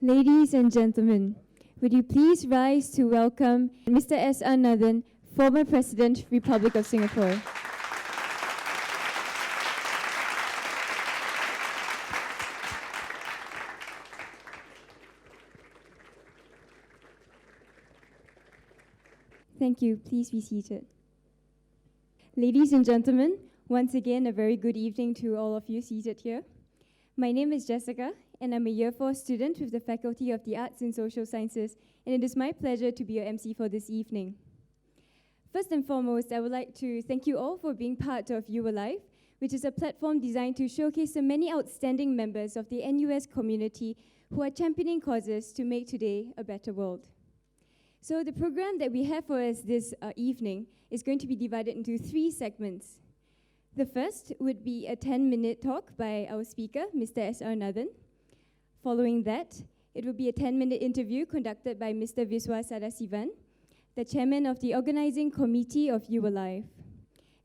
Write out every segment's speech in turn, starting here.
Ladies and gentlemen, would you please rise to welcome Mr. S.R. Nathan, former President, Republic of Singapore. Thank you. Please be seated. Ladies and gentlemen, once again, a very good evening to all of you seated here. My name is Jessica, and I'm a Year 4 student with the Faculty of the Arts and Social Sciences, and it is my pleasure to be your MC for this evening. First and foremost, I would like to thank you all for being part of You Alive, which is a platform designed to showcase the many outstanding members of the NUS community who are championing causes to make today a better world. So the program that we have for us this evening is going to be divided into 3 segments. The first would be a 10-minute talk by our speaker, Mr. S.R. Nathan. Following that, it will be a 10-minute interview conducted by Mr. Viswa Sadasivan, the chairman of the organizing committee of You Alive.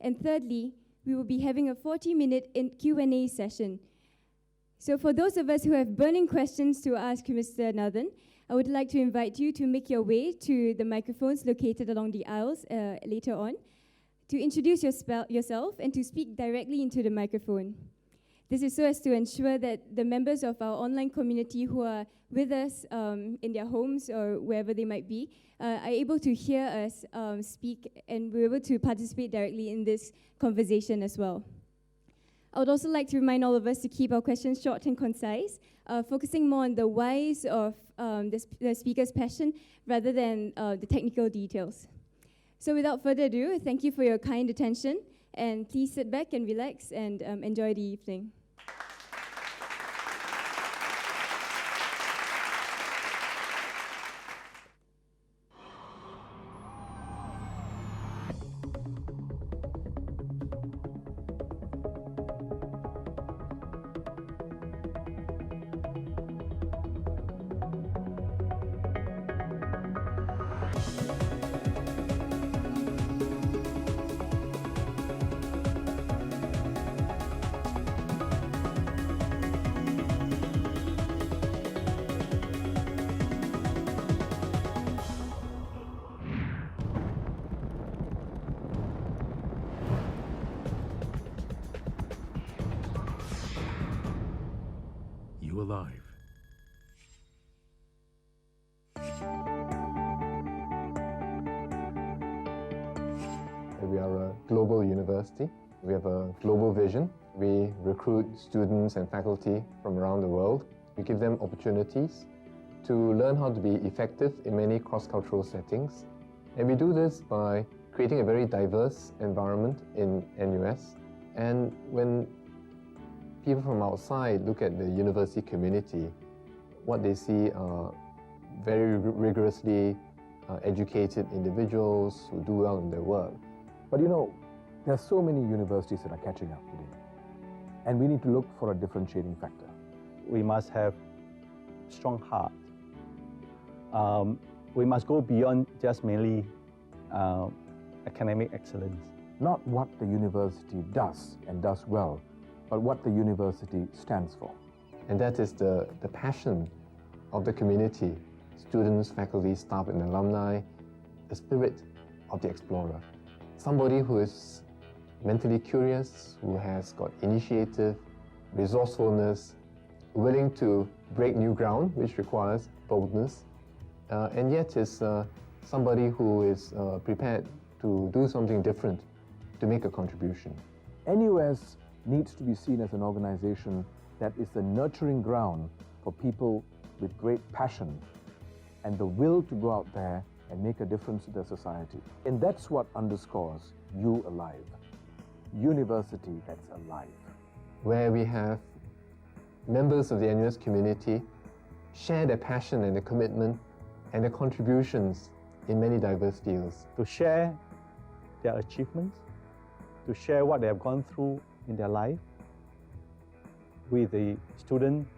And thirdly, we will be having a 40-minute Q&A session. So for those of us who have burning questions to ask Mr. Nathan, I would like to invite you to make your way to the microphones located along the aisles later on, to introduce yourself and to speak directly into the microphone. This is so as to ensure that the members of our online community who are with us in their homes or wherever they might be are able to hear us speak and we're able to participate directly in this conversation as well. I would also like to remind all of us to keep our questions short and concise, focusing more on the whys of the speaker's passion rather than the technical details. So without further ado, thank you for your kind attention, and please sit back and relax and enjoy the evening. You Alive. We are a global university. We have a global vision. We recruit students and faculty from around the world. We give them opportunities to learn how to be effective in many cross-cultural settings. And we do this by creating a very diverse environment in NUS. And when people from outside look at the university community, what they see are very rigorously educated individuals who do well in their work. But you know, there are so many universities that are catching up today, and we need to look for a differentiating factor. We must have strong heart. We must go beyond just merely academic excellence. Not what the university does and does well, but what the university stands for. And that is the passion of the community, students, faculty, staff, and alumni, the spirit of the explorer. Somebody who is mentally curious, who has got initiative, resourcefulness, willing to break new ground, which requires boldness, and yet is somebody who is prepared to do something different, to make a contribution. NUS needs to be seen as an organization that is the nurturing ground for people with great passion and the will to go out there and make a difference to their society. And that's what underscores You Alive. University that's alive. Where we have members of the NUS community share their passion and their commitment and their contributions in many diverse fields. To share their achievements, to share what they have gone through in their life with the student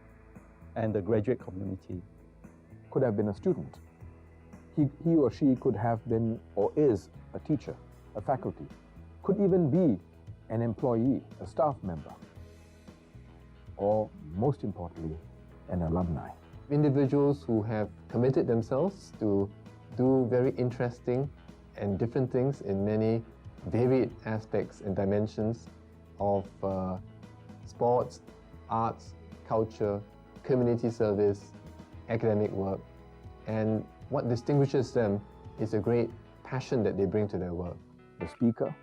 and the graduate community. Could have been a student. He or she could have been or is a teacher, a faculty, could even be an employee, a staff member, or most importantly, an alumni. individuals who have committed themselves to do very interesting and different things in many varied aspects and dimensions of sports, arts, culture, community service, academic work. And what distinguishes them is a great passion that they bring to their work. The speaker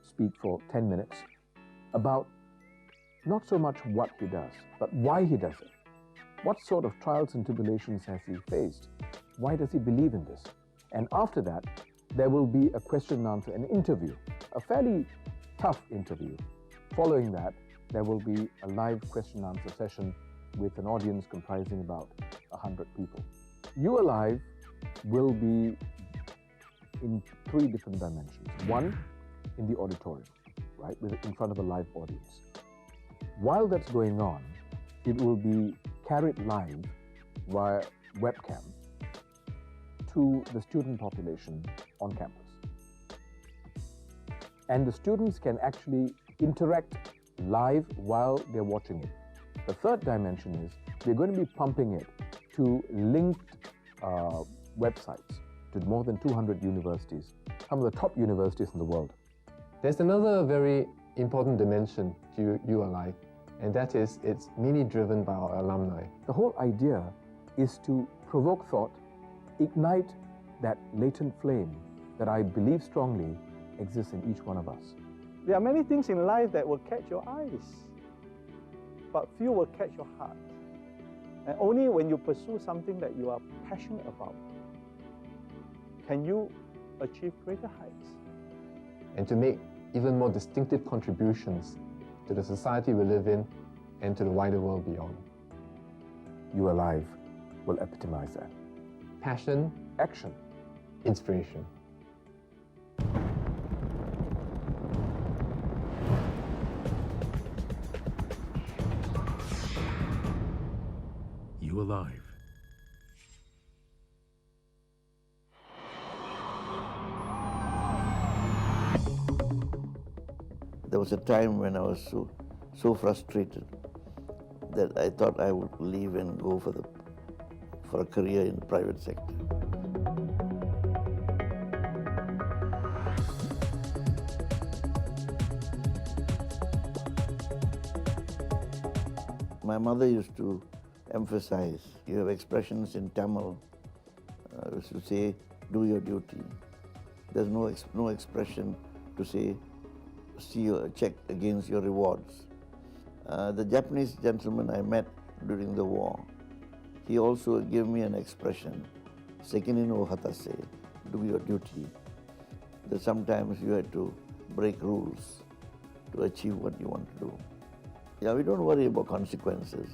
speak for 10 minutes about not so much what he does, but why he does it. What sort of trials and tribulations has he faced? Why does he believe in this? And after that, there will be a question and answer, an interview, a fairly tough interview. Following that, there will be a live question and answer session with an audience comprising about 100 people. You Alive will be in 3 different dimensions. One, in the auditorium, right, in front of a live audience. While that's going on, it will be carried live via webcam to the student population on campus. And the students can actually interact live while they're watching it. The third dimension is we're going to be pumping it to linked websites to more than 200 universities, some of the top universities in the world. There's another very important dimension to You Alive, and that is it's mainly driven by our alumni. The whole idea is to provoke thought, ignite that latent flame that I believe strongly exists in each one of us. There are many things in life that will catch your eyes, but few will catch your heart. And only when you pursue something that you are passionate about can you achieve greater heights. And to make even more distinctive contributions to the society we live in and to the wider world beyond. You Alive will epitomize that. Passion, Action. inspiration. You Alive. There was a time when I was so frustrated that I thought I would leave and go for a career in the private sector. My mother used to emphasize, you have expressions in Tamil, used to say, do your duty. There's no expression to say, see your check against your rewards. The Japanese gentleman I met during the war, he also gave me an expression, sekini no hatase, do your duty. That sometimes you had to break rules to achieve what you want to do. Yeah, we don't worry about consequences.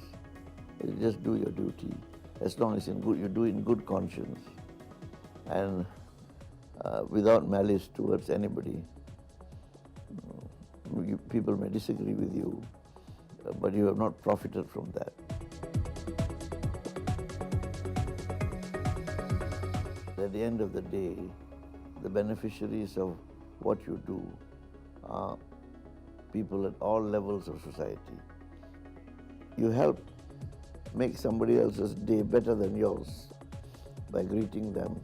You just do your duty, as long as you do it in good conscience and without malice towards anybody. People may disagree with you, but you have not profited from that. At the end of the day, the beneficiaries of what you do are people at all levels of society. You help make somebody else's day better than yours by greeting them,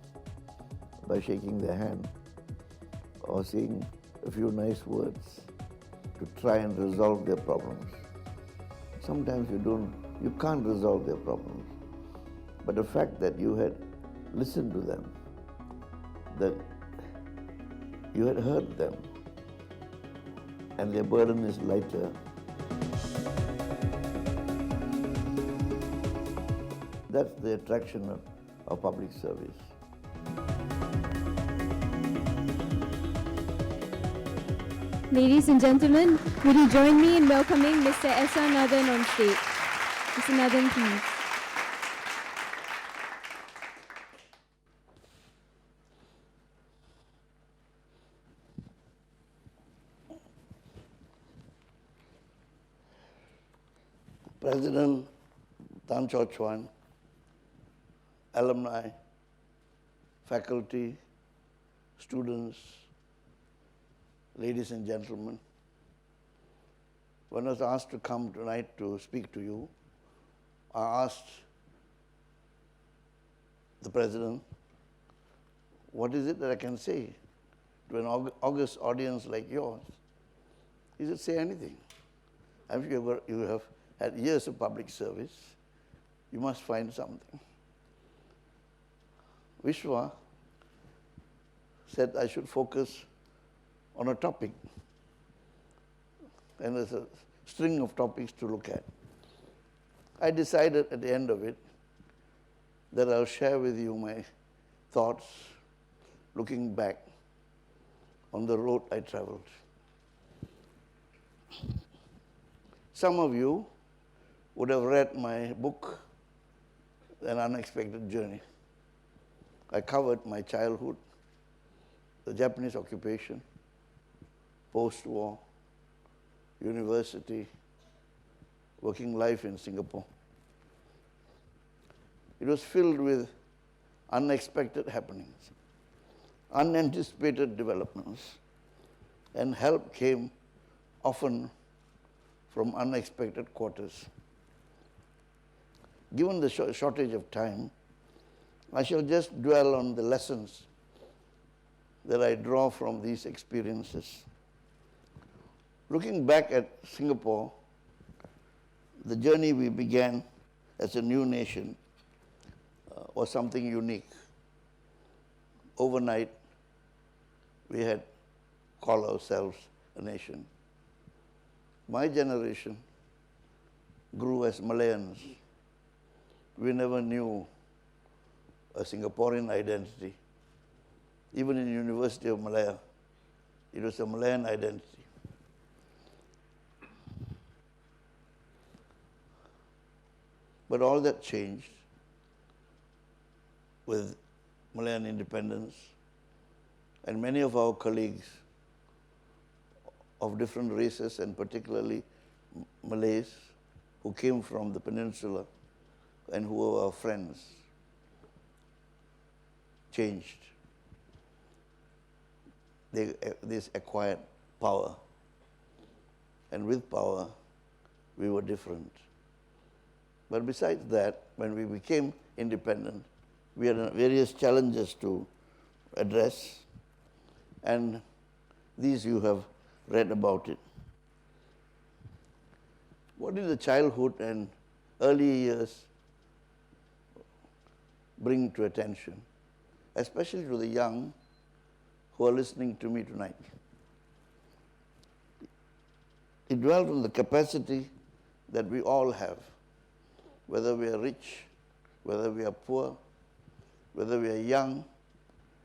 by shaking their hand, or saying a few nice words to try and resolve their problems. Sometimes you can't resolve their problems, but the fact that you had listened to them, that you had heard them, and their burden is lighter, that's the attraction of public service. Ladies and gentlemen, would you join me in welcoming Mr. S.R. Nathan on stage? Mr. Nathan, please. President Tan Cho Chuan, alumni, faculty, students, ladies and gentlemen, when I was asked to come tonight to speak to you, I asked the President, what is it that I can say to an august audience like yours? He said, say anything. I'm sure you have had years of public service. You must find something. Vishwa said I should focus on a topic. And there's a string of topics to look at. I decided at the end of it that I'll share with you my thoughts looking back on the road I traveled. Some of you would have read my book, An Unexpected Journey. I covered my childhood, the Japanese occupation, post-war, university, working life in Singapore. It was filled with unexpected happenings, unanticipated developments, and help came often from unexpected quarters. Given the shortage of time, I shall just dwell on the lessons that I draw from these experiences. Looking back at Singapore, the journey we began as a new nation was something unique. Overnight, we had called ourselves a nation. My generation grew as Malayans. We never knew a Singaporean identity. Even in University of Malaya, it was a Malayan identity. But all that changed with Malayan independence, and many of our colleagues of different races, and particularly Malays who came from the peninsula and who were our friends, changed. They acquired power. And with power, we were different. But besides that, when we became independent, we had various challenges to address, and these you have read about it. What did the childhood and early years bring to attention, especially to the young who are listening to me tonight? It dwelt on the capacity that we all have, whether we are rich, whether we are poor, whether we are young,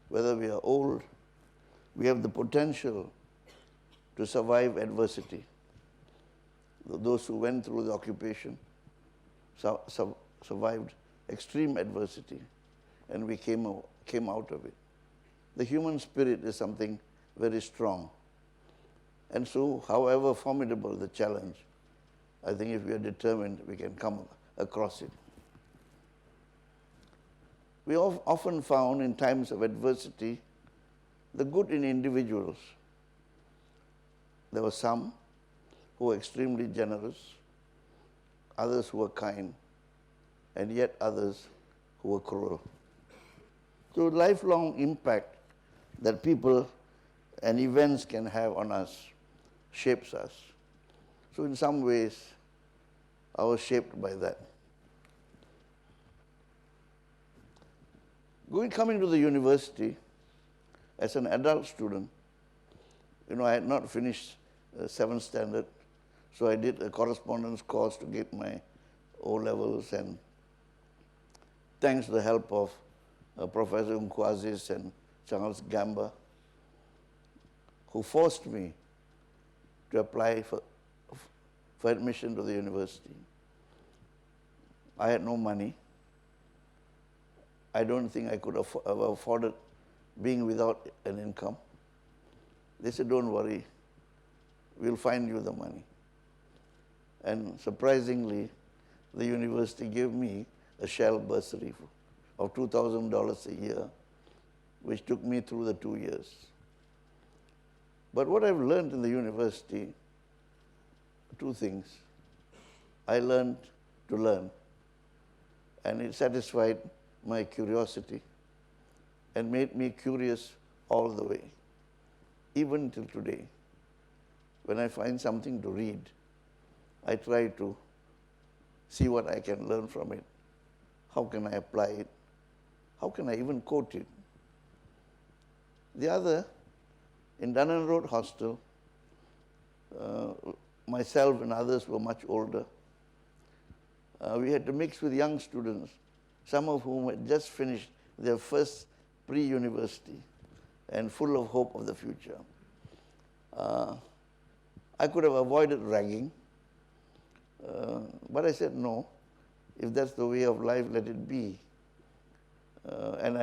whether we are old, we have the potential to survive adversity. Those who went through the occupation survived extreme adversity, and we came out of it. The human spirit is something very strong. And so, however formidable the challenge, I think if we are determined, we can come across it. We often found in times of adversity the good in individuals. There were some who were extremely generous, others who were kind, and yet others who were cruel. So lifelong impact that people and events can have on us shapes us. So in some ways, I was shaped by that. Coming to the university as an adult student, I had not finished 7th standard, so I did a correspondence course to get my O-levels, and thanks to the help of Professor Unkwazis and Charles Gamba, who forced me to apply for admission to the university. I had no money. I don't think I could have afforded being without an income. They said, don't worry, we'll find you the money. And surprisingly, the university gave me a shell bursary of $2,000 a year, which took me through the 2 years. But what I've learned in the university, two things. I learned to learn, and it satisfied my curiosity and made me curious all the way, even till today. When I find something to read, I try to see what I can learn from it. How can I apply it? How can I even quote it? The other, in Dunnan Road Hostel, myself and others were much older. We had to mix with young students, some of whom had just finished their first pre-university and full of hope of the future. I could have avoided ragging, but I said no. If that's the way of life, let it be. And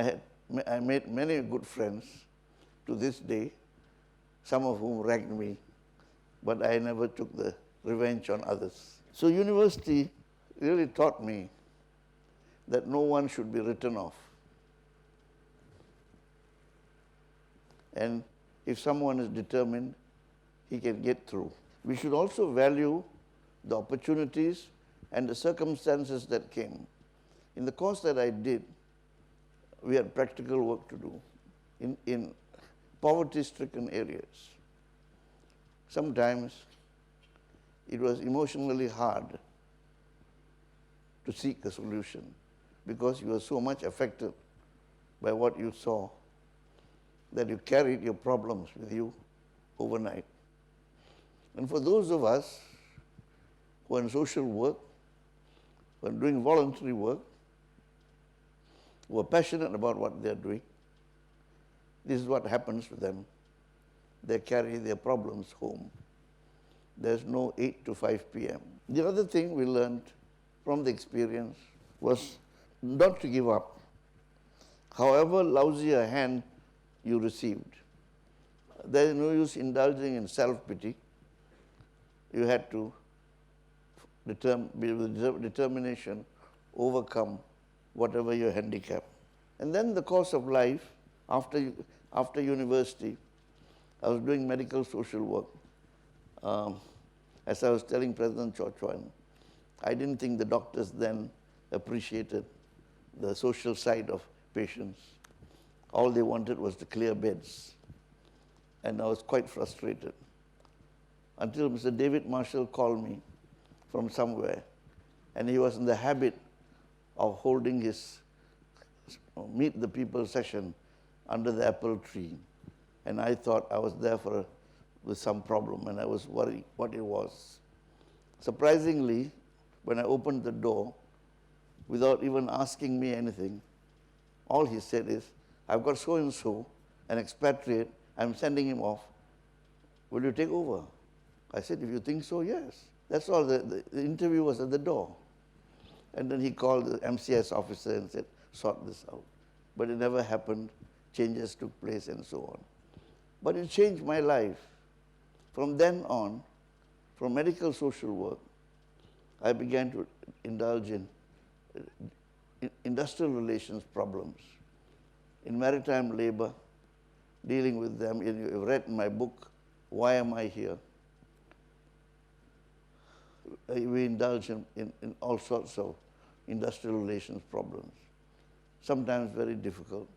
I made many good friends to this day, some of whom ragged me, but I never took the revenge on others. So university really taught me that no one should be written off. And if someone is determined, he can get through. We should also value the opportunities and the circumstances that came. In the course that I did, we had practical work to do in poverty-stricken areas. Sometimes it was emotionally hard to seek a solution because you were so much affected by what you saw that you carried your problems with you overnight. And for those of us who are in social work, who are doing voluntary work, who are passionate about what they're doing, this is what happens to them. They carry their problems home. There's no 8 to 5 p.m. The other thing we learned from the experience was not to give up, however lousy a hand you received. There is no use indulging in self-pity. You had to be with determination, overcome whatever your handicap. And then the course of life, after university, I was doing medical social work. As I was telling President Cho Chuan, I didn't think the doctors then appreciated the social side of patients. All they wanted was to clear beds. And I was quite frustrated. Until Mr. David Marshall called me from somewhere, and he was in the habit of holding his Meet the People session under the apple tree. And I thought I was there with some problem, and I was worried what it was. Surprisingly, when I opened the door, without even asking me anything, all he said is, I've got so-and-so, an expatriate, I'm sending him off. Will you take over? I said, if you think so, yes. That's all. The interview was at the door. And then he called the MCS officer and said, sort this out. But it never happened. Changes took place and so on. But it changed my life. From then on, from medical social work, I began to indulge in industrial relations problems, in maritime labor, dealing with them. You've read in my book, Why Am I Here? We indulge in all sorts of industrial relations problems, sometimes very difficult.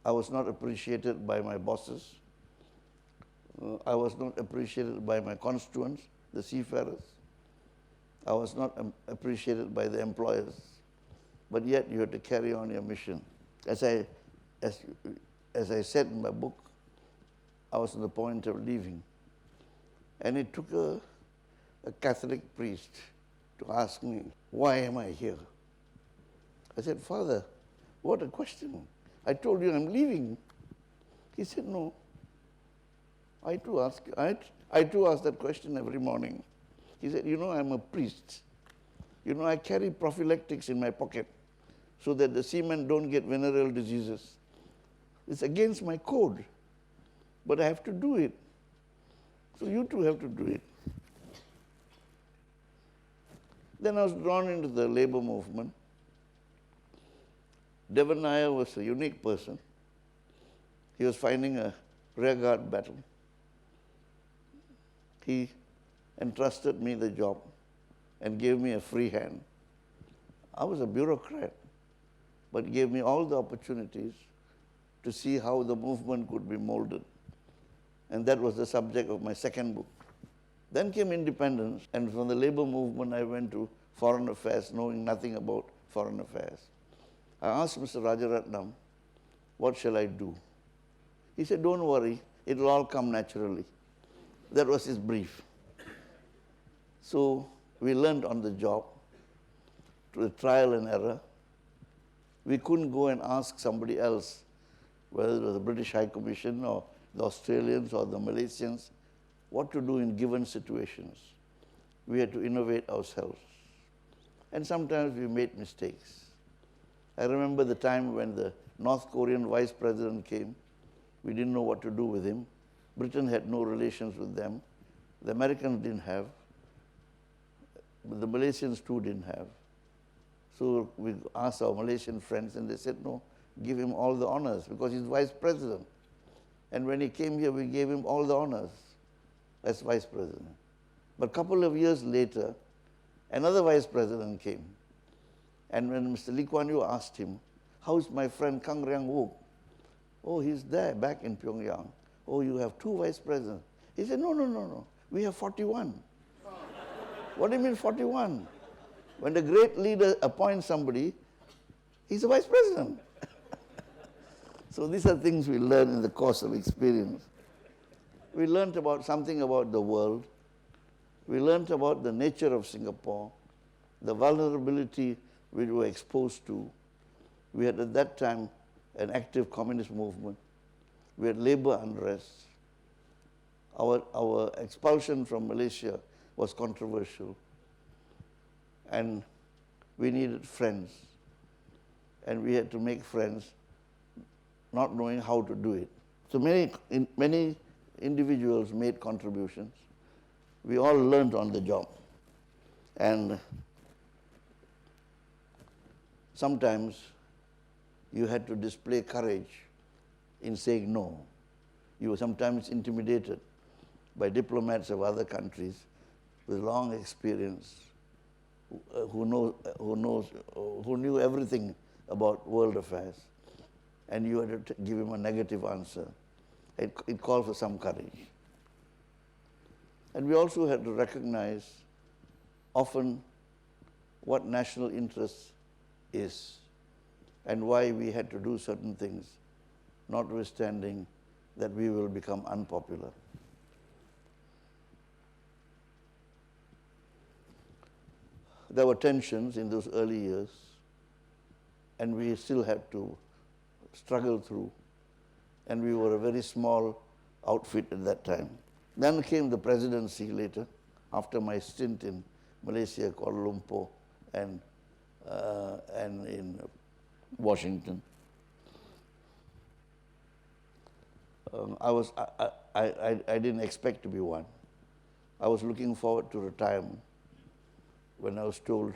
I was not appreciated by my bosses. I was not appreciated by my constituents, the seafarers. I was not appreciated by the employers. But yet you had to carry on your mission. As I said in my book, I was on the point of leaving. And it took a Catholic priest to ask me, why am I here? I said, Father, what a question. I told you I'm leaving. He said, no. I too ask that question every morning. He said, you know, I'm a priest. You know, I carry prophylactics in my pocket so that the seamen don't get venereal diseases. It's against my code, but I have to do it. So you too have to do it. Then I was drawn into the labor movement. Devan Nair was a unique person. He was fighting a rearguard battle. He entrusted me the job and gave me a free hand. I was a bureaucrat. but gave me all the opportunities to see how the movement could be molded. And that was the subject of my second book. Then came independence, and from the labor movement I went to foreign affairs, knowing nothing about foreign affairs. I asked Mr. Rajaratnam, what shall I do? He said, don't worry, it will all come naturally. That was his brief. So we learned on the job, through trial and error. We couldn't go and ask somebody else, whether it was the British High Commission or the Australians or the Malaysians, what to do in given situations. We had to innovate ourselves. And sometimes we made mistakes. I remember the time when the North Korean vice president came. We didn't know what to do with him. Britain had no relations with them. The Americans didn't have. But the Malaysians too didn't have. So we asked our Malaysian friends and they said, no, give him all the honors because he's vice president. And when he came here, we gave him all the honors as vice president. But a couple of years later, another vice president came. And when Mr. Lee Kuan Yew asked him, how's my friend Kang Ryang Wook? Oh, he's there back in Pyongyang. Oh, you have two vice presidents. He said, no. We have 41. What do you mean 41? When the great leader appoints somebody, he's a vice president. So these are things we learn in the course of experience. We learned about something about the world. We learned about the nature of Singapore, the vulnerability we were exposed to. We had at that time an active communist movement. We had labor unrest. Our expulsion from Malaysia was controversial. And we needed friends. And we had to make friends, not knowing how to do it. So many individuals made contributions. We all learned on the job. And sometimes you had to display courage in saying no. You were sometimes intimidated by diplomats of other countries with long experience who knew everything about world affairs, and you had to give him a negative answer. It called for some courage. And we also had to recognize often what national interest is and why we had to do certain things, notwithstanding that we will become unpopular. There were tensions in those early years, and we still had to struggle through. And we were a very small outfit at that time. Then came the presidency later, after my stint in Malaysia, Kuala Lumpur, and in Washington. I didn't expect to be one. I was looking forward to retirement when I was told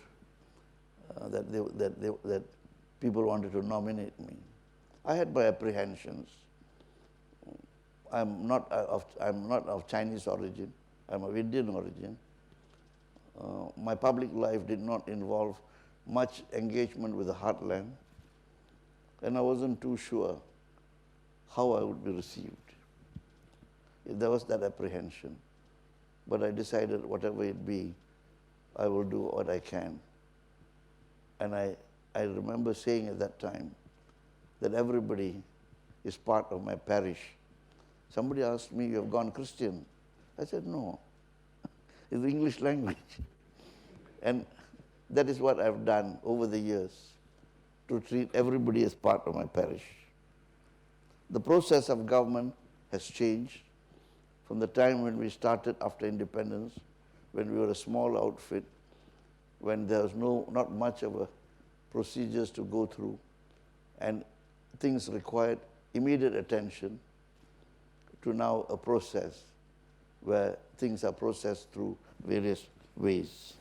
that people wanted to nominate me. I had my apprehensions. I'm not of Chinese origin. I'm of Indian origin. My public life did not involve much engagement with the heartland, and I wasn't too sure how I would be received. There was that apprehension. But I decided whatever it be, I will do what I can. And I remember saying at that time that everybody is part of my parish. Somebody asked me, you have gone Christian? I said, no. It's the English language. And that is what I've done over the years, to treat everybody as part of my parish. The process of government has changed from the time when we started after independence, when we were a small outfit, when there was not much of a procedures to go through, and things required immediate attention, to now a process where things are processed through various ways.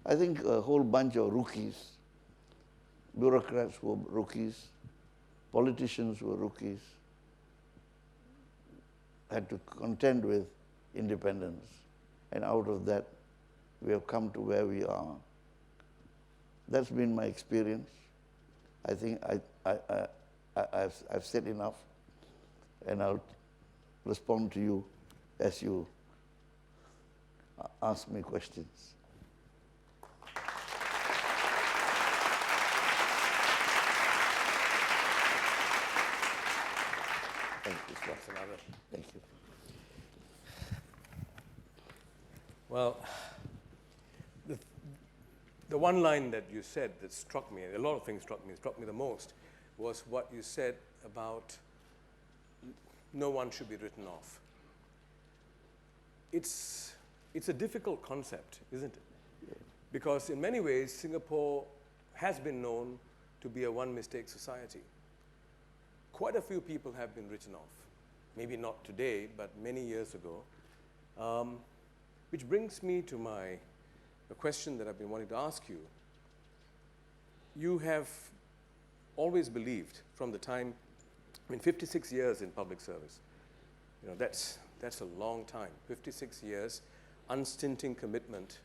I think a whole bunch of rookies, bureaucrats who were rookies, politicians who were rookies, had to contend with independence. And out of that, we have come to where we are. That's been my experience. I think I've said enough, and I'll respond to you as you ask me questions. Thank you, Swasananda. Thank you. Well, the one line that you said that struck me, a lot of things struck me the most, was what you said about no one should be written off. It's a difficult concept, isn't it? Yeah. Because in many ways, Singapore has been known to be a one-mistake society. Quite a few people have been written off. Maybe not today, but many years ago. Which brings me to a question that I've been wanting to ask you. You have always believed from the time, 56 years in public service. That's a long time. 56 years, unstinting commitment,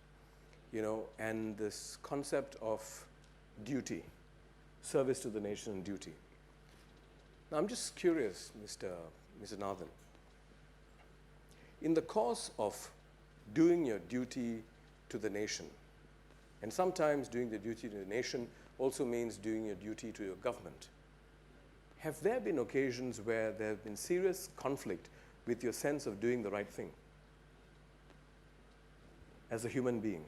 and this concept of duty, service to the nation and duty. Now, I'm just curious, Mr. Nathan. In the course of doing your duty to the nation, and sometimes doing the duty to the nation also means doing your duty to your government, have there been occasions where there have been serious conflict with your sense of doing the right thing as a human being?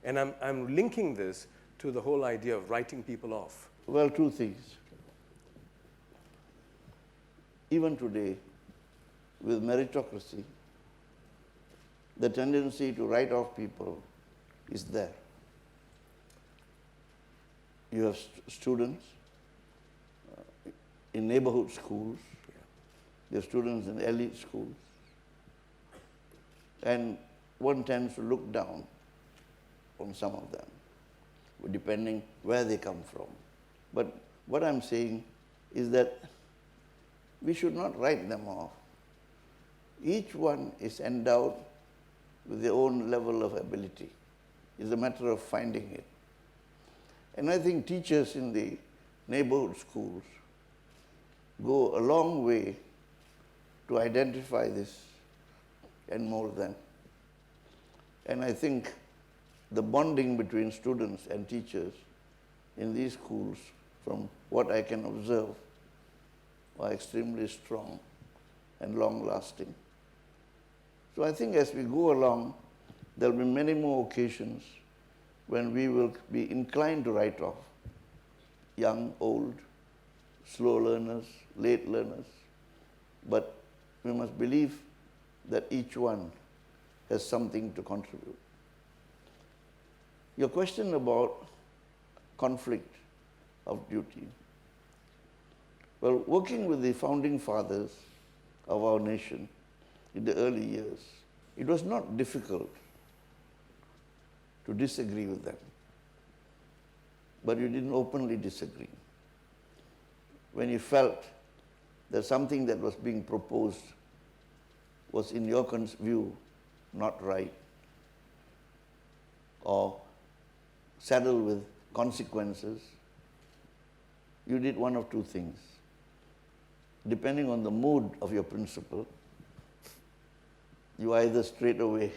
And I'm linking this to the whole idea of writing people off. Well, two things. Even today, with meritocracy, the tendency to write off people is there. You have students in neighborhood schools, you have students in elite schools, and one tends to look down on some of them, depending where they come from. But what I'm saying is that we should not write them off. Each one is endowed with their own level of ability. It's a matter of finding it. And I think teachers in the neighborhood schools go a long way to identify this and mold them. And I think the bonding between students and teachers in these schools, from what I can observe, are extremely strong and long-lasting. So I think as we go along, there will be many more occasions when we will be inclined to write off young, old, slow learners, late learners. But we must believe that each one has something to contribute. Your question about conflict of duty. Well, working with the founding fathers of our nation in the early years, it was not difficult to disagree with them. But you didn't openly disagree. When you felt that something that was being proposed was, in your view, not right, or saddled with consequences, you did one of two things. Depending on the mood of your principal, you either straight away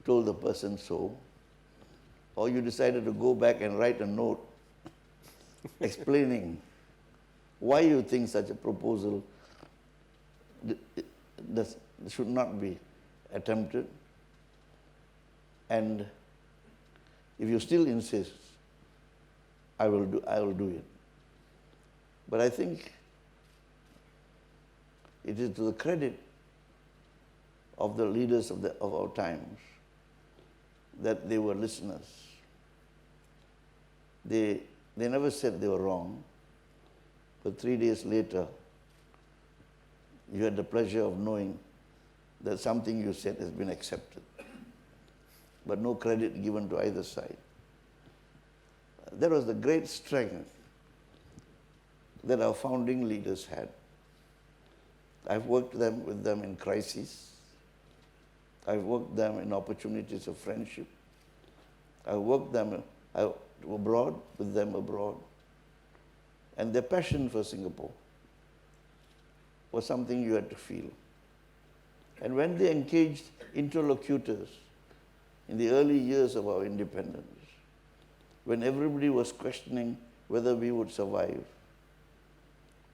told the person so, or you decided to go back and write a note explaining why you think such a proposal should not be attempted. And if you still insist, I will do it. But I think it is to the credit of the leaders of our times that they were listeners. They never said they were wrong, but 3 days later, you had the pleasure of knowing that something you said has been accepted, but no credit given to either side. That was the great strength that our founding leaders had. I've worked with them in crises. I've worked them in opportunities of friendship. I've abroad, with them abroad. And their passion for Singapore was something you had to feel. And when they engaged interlocutors in the early years of our independence, when everybody was questioning whether we would survive,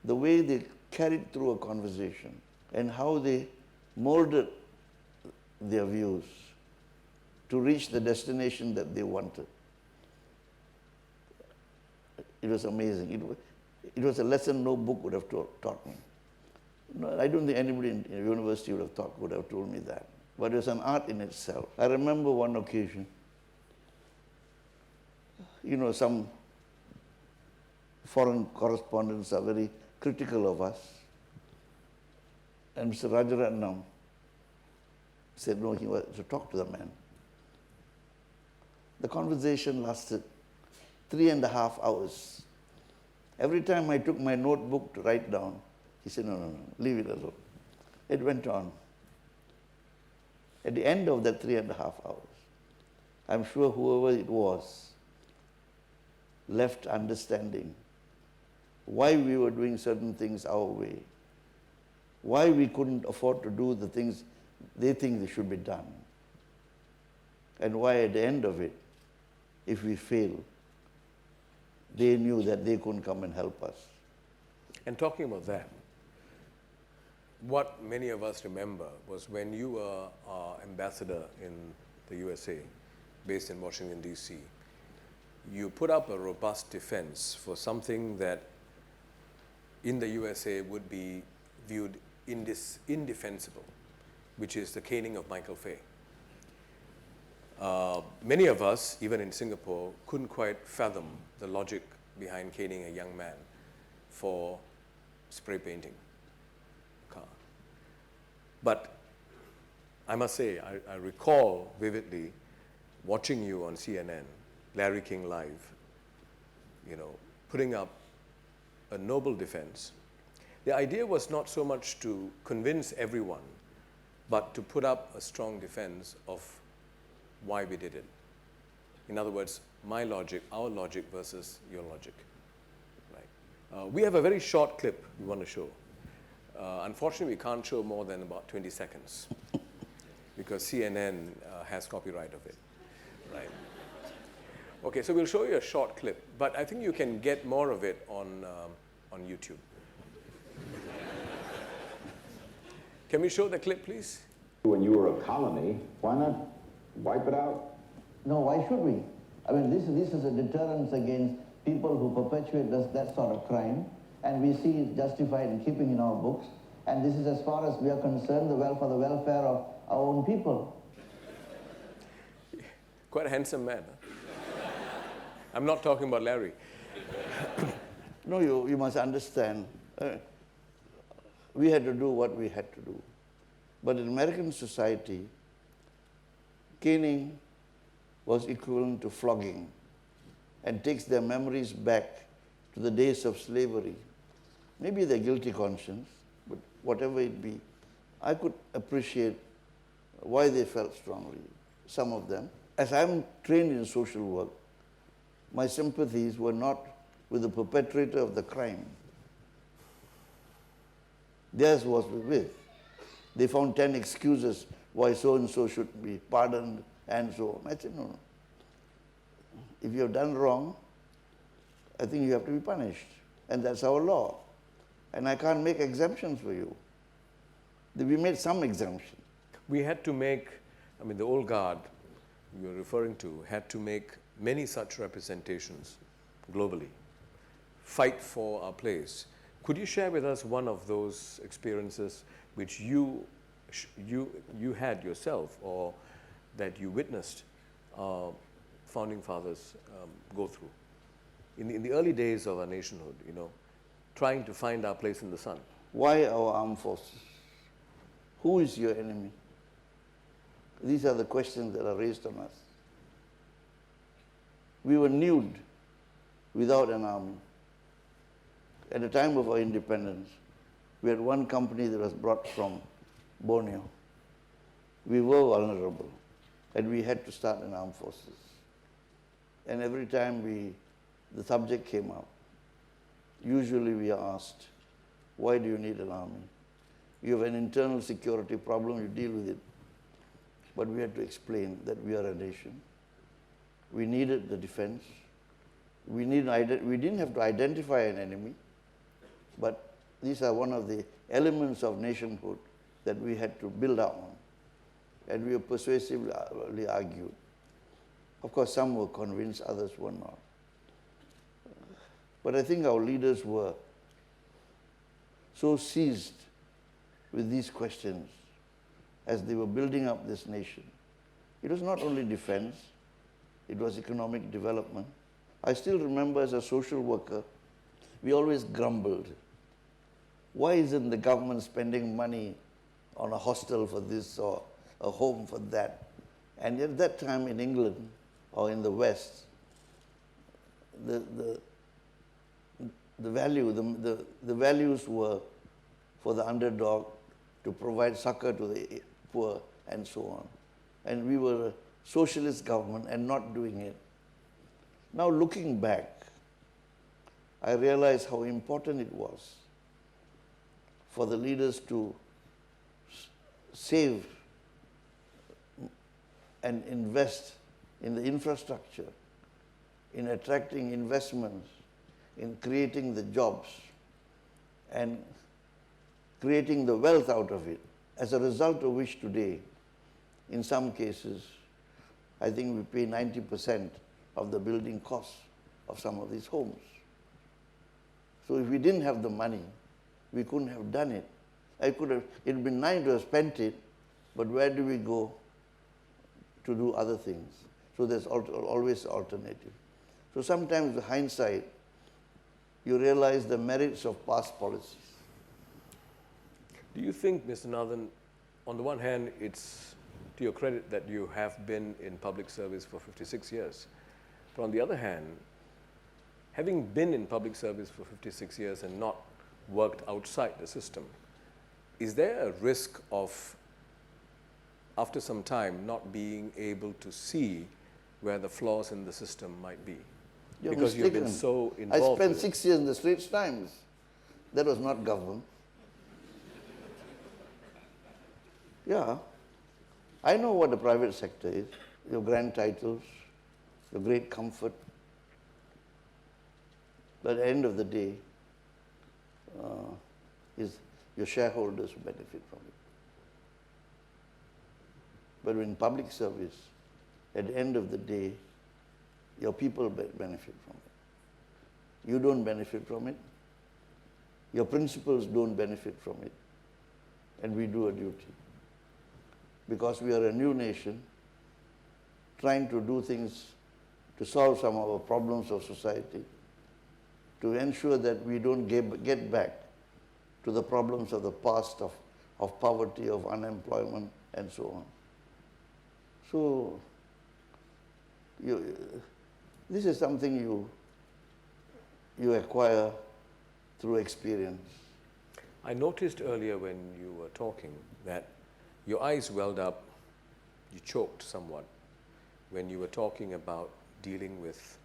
the way they carried through a conversation and how they molded their views to reach the destination that they wanted, it was amazing. It was a lesson no book would have taught me. No, I don't think anybody in university would have told me that. But it was an art in itself. I remember one occasion, some foreign correspondents are very critical of us. And Mr. Rajaratnam said, no, he was to talk to the man. The conversation lasted 3.5 hours. Every time I took my notebook to write down, he said, no, leave it alone. It went on. At the end of that 3.5 hours, I'm sure whoever it was left understanding why we were doing certain things our way, why we couldn't afford to do the things they think they should be done, and why at the end of it, if we fail, they knew that they couldn't come and help us. And talking about that, what many of us remember was when you were our ambassador in the USA, based in Washington, D.C., you put up a robust defense for something that in the USA would be viewed indefensible, which is the caning of Michael Fay. Many of us, even in Singapore, couldn't quite fathom the logic behind caning a young man for spray painting a car. But I must say, I recall vividly watching you on CNN, Larry King Live, putting up a noble defense. The idea was not so much to convince everyone, but to put up a strong defense of why we did it. In other words, my logic, our logic versus your logic. Right? We have a very short clip we want to show. Unfortunately, we can't show more than about 20 seconds because CNN has copyright of it. Right? Okay, so we'll show you a short clip, but I think you can get more of it on YouTube. Can we show the clip, please? When you were a colony, why not wipe it out? No, why should we? I mean, this is a deterrence against people who perpetuate that sort of crime, and we see it justified in keeping in our books, and this is, as far as we are concerned, for the welfare of our own people. Quite a handsome man. Huh? I'm not talking about Larry. No, you must understand, we had to do what we had to do. But in American society, caning was equivalent to flogging and takes their memories back to the days of slavery. Maybe their guilty conscience, but whatever it be, I could appreciate why they felt strongly, some of them. As I'm trained in social work, my sympathies were not with the perpetrator of the crime. Theirs was with. They found 10 excuses why so-and-so should be pardoned and so on. I said, no. If you have done wrong, I think you have to be punished. And that's our law. And I can't make exemptions for you. We made some exemption. We had to make, the old guard you're referring to had to make many such representations globally, fight for our place. Could you share with us one of those experiences which you had yourself or that you witnessed founding fathers go through? In the early days of our nationhood, trying to find our place in the sun. Why our armed forces? Who is your enemy? These are the questions that are raised on us. We were nude without an army. At the time of our independence, we had one company that was brought from Borneo. We were vulnerable, and we had to start an armed forces. And every time the subject came up, usually we are asked, why do you need an army? You have an internal security problem, you deal with it. But we had to explain that we are a nation. We needed the defense. We didn't have to identify an enemy, but these are one of the elements of nationhood that we had to build up on. And we were persuasively argued. Of course, some were convinced, others were not. But I think our leaders were so seized with these questions as they were building up this nation. It was not only defense, it was economic development. I still remember as a social worker, we always grumbled. Why isn't the government spending money on a hostel for this or a home for that? And at that time in England or in the West, the values were for the underdog, to provide succor to the poor, and so on. And we were a socialist government and not doing it. Now looking back, I realize how important it was for the leaders to save and invest in the infrastructure, in attracting investments, in creating the jobs, and creating the wealth out of it, as a result of which today, in some cases, I think we pay 90% of the building costs of some of these homes. So if we didn't have the money, we couldn't have done it. It would been nice to have spent it, but where do we go to do other things? So there's always alternative. So sometimes with hindsight, you realize the merits of past policies. Do you think, Mr. Nathan, on the one hand, it's to your credit that you have been in public service for 56 years, but on the other hand, having been in public service for 56 years and not worked outside the system, is there a risk of, after some time, not being able to see where the flaws in the system might be? You're because mistaken. You've been so involved. I spent 6 years in the Straits Times. That was not government. Yeah. I know what the private sector is. Your grand titles, your great comfort. But at the end of the day, is your shareholders who benefit from it. But in public service, at the end of the day, your people benefit from it. You don't benefit from it. Your principals don't benefit from it. And we do a duty. Because we are a new nation, trying to do things to solve some of our problems of society, to ensure that we don't get back to the problems of the past of poverty, of unemployment, and so on. So, this is something you acquire through experience. I noticed earlier when you were talking that your eyes welled up, you choked somewhat when you were talking about dealing with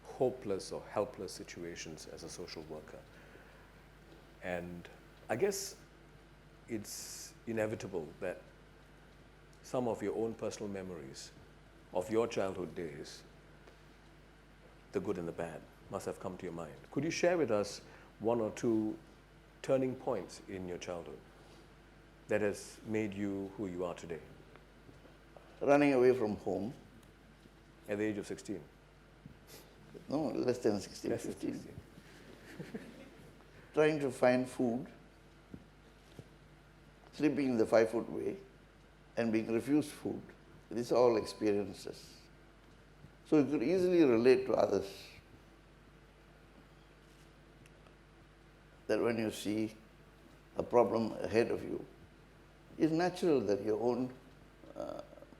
hopeless or helpless situations as a social worker. And I guess it's inevitable that some of your own personal memories of your childhood days, the good and the bad, must have come to your mind. Could you share with us one or two turning points in your childhood that has made you who you are today? Running away from home. At the age of 16? No, less than 16, Less than 15. 16. Trying to find food, sleeping in the 5-foot way, and being refused food. These are all experiences. So you could easily relate to others. That when you see a problem ahead of you, it's natural that your own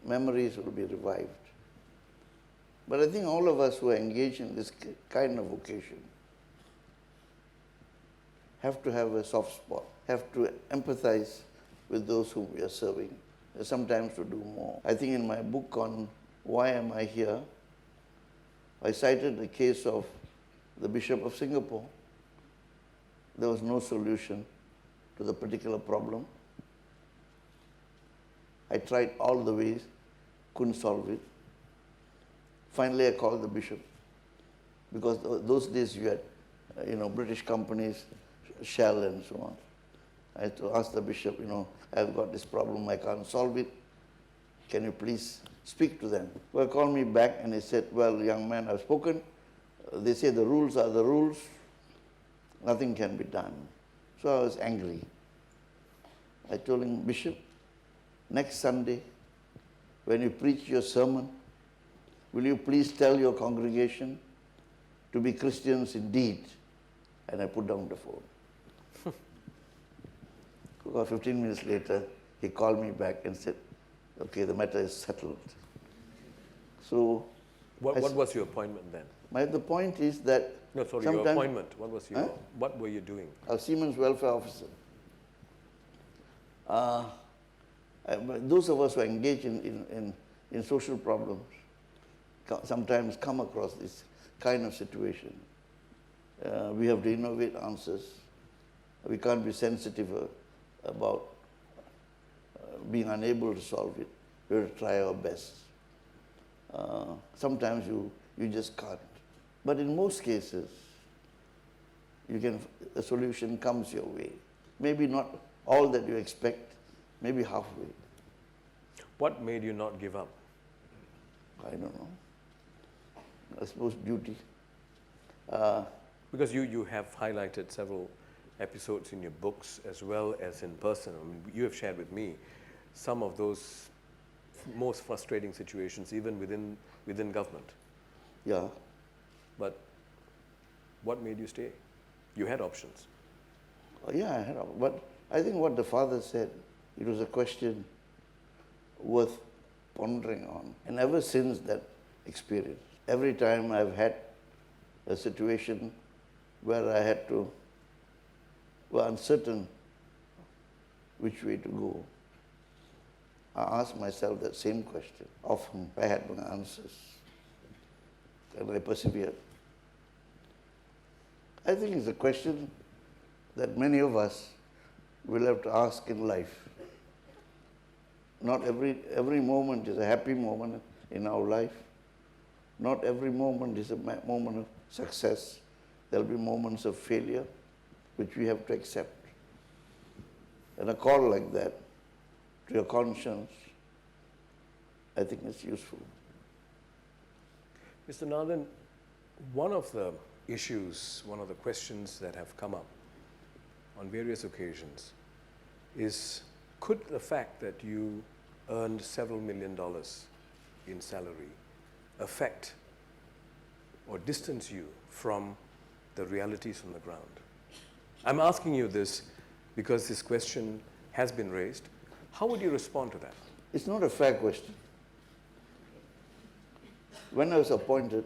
memories will be revived. But I think all of us who are engaged in this kind of vocation have to have a soft spot, have to empathize with those whom we are serving, sometimes to do more. I think in my book on Why Am I Here, I cited the case of the Bishop of Singapore. There was no solution to the particular problem. I tried all the ways, couldn't solve it. Finally, I called the bishop, because those days you had, British companies, Shell and so on. I had to ask the bishop, I've got this problem, I can't solve it. Can you please speak to them? Well, he called me back and he said, well, young man, I've spoken. They say the rules are the rules. Nothing can be done. So I was angry. I told him, Bishop, next Sunday, when you preach your sermon, will you please tell your congregation to be Christians indeed? And I put down the phone. About 15 minutes later, he called me back and said, okay, the matter is settled. So, What was your appointment then? the point is that No, sorry, your appointment. What were you doing? A Seamen's Welfare Officer. Those of us who are engaged in social problems sometimes come across this kind of situation. We have to innovate answers. We can't be sensitive about being unable to solve it. We have to try our best. Sometimes you just can't. But in most cases, the solution comes your way. Maybe not all that you expect, maybe halfway. What made you not give up? I don't know. I suppose duty. Because you have highlighted several episodes in your books as well as in person. I mean, you have shared with me some of those most frustrating situations, even within government. Yeah. But what made you stay? You had options. Yeah, I had, but I think what the father said, it was a question worth pondering on. And ever since that experience, every time I've had a situation where I had to, were uncertain which way to go, I asked myself that same question. Often I had no answers, and I persevered. I think it's a question that many of us will have to ask in life. Not every moment is a happy moment in our life. Not every moment is a moment of success. There will be moments of failure which we have to accept. And a call like that to your conscience, I think is useful. Mr. Nathan, one of the issues, one of the questions that have come up on various occasions is, could the fact that you earned several $1 million in salary affect or distance you from the realities on the ground? I'm asking you this because this question has been raised. How would you respond to that? It's not a fair question. When I was appointed,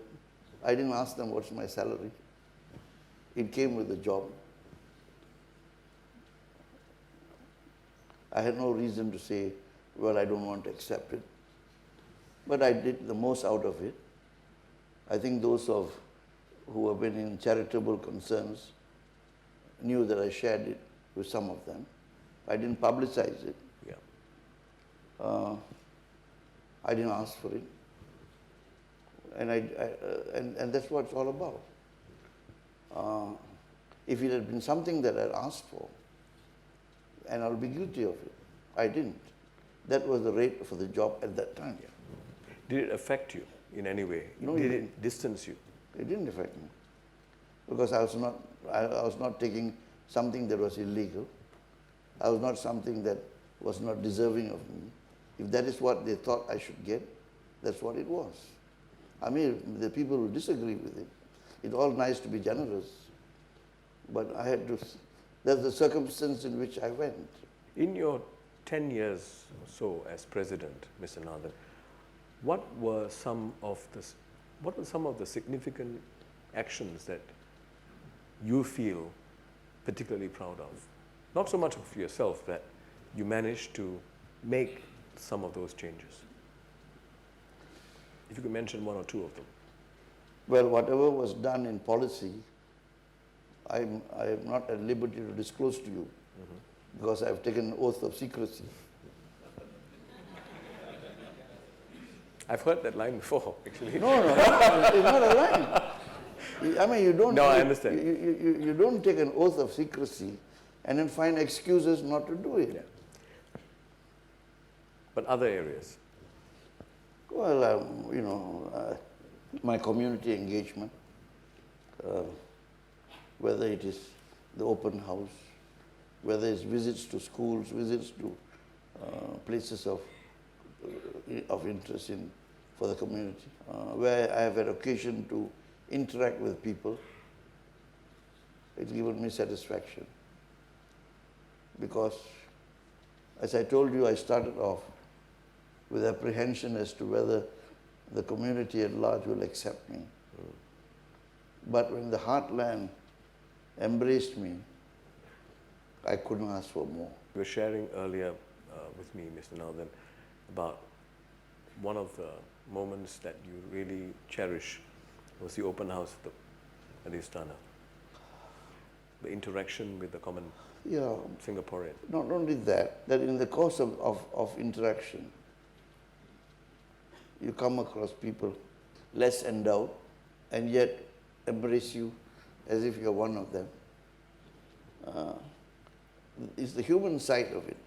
I didn't ask them what's my salary. It came with the job. I had no reason to say, well, I don't want to accept it. But I did the most out of it. I think those who have been in charitable concerns knew that I shared it with some of them. I didn't publicize it. Yeah. I didn't ask for it. And that's what it's all about. If it had been something that I'd asked for, and I'll be guilty of it, I didn't. That was the rate for the job at that time. Yeah. Did it affect you in any way? No, Did it distance you? It didn't affect me, because I was not taking something that was illegal. I was not something that was not deserving of me. If that is what they thought I should get, that's what it was. I mean, the people who disagree with it, it's all nice to be generous, but I had to, that's the circumstance in which I went. In your 10 years or so as president, Mr. Nathan, what were some of the significant actions that you feel particularly proud of? Not so much of yourself, that you managed to make some of those changes. If you could mention one or two of them. Well, whatever was done in policy, I am not at liberty to disclose to you because I've taken an oath of secrecy. I've heard that line before, actually. No, it's not a line. I mean, you don't. No, I understand. You don't take an oath of secrecy and then find excuses not to do it. Yeah. But other areas? Well, my community engagement, whether it is the open house, whether it's visits to schools, visits to places of interest for the community, where I have had occasion to interact with people, it's given me satisfaction. Because, as I told you, I started off with apprehension as to whether the community at large will accept me. But when the heartland embraced me, I couldn't ask for more. You were sharing earlier with me, Mr. Nathan, about one of the moments that you really cherish was the open house at the Istana. The interaction with the common Singaporean. Not only that in the course of interaction, you come across people less endowed and yet embrace you as if you're one of them. It's the human side of it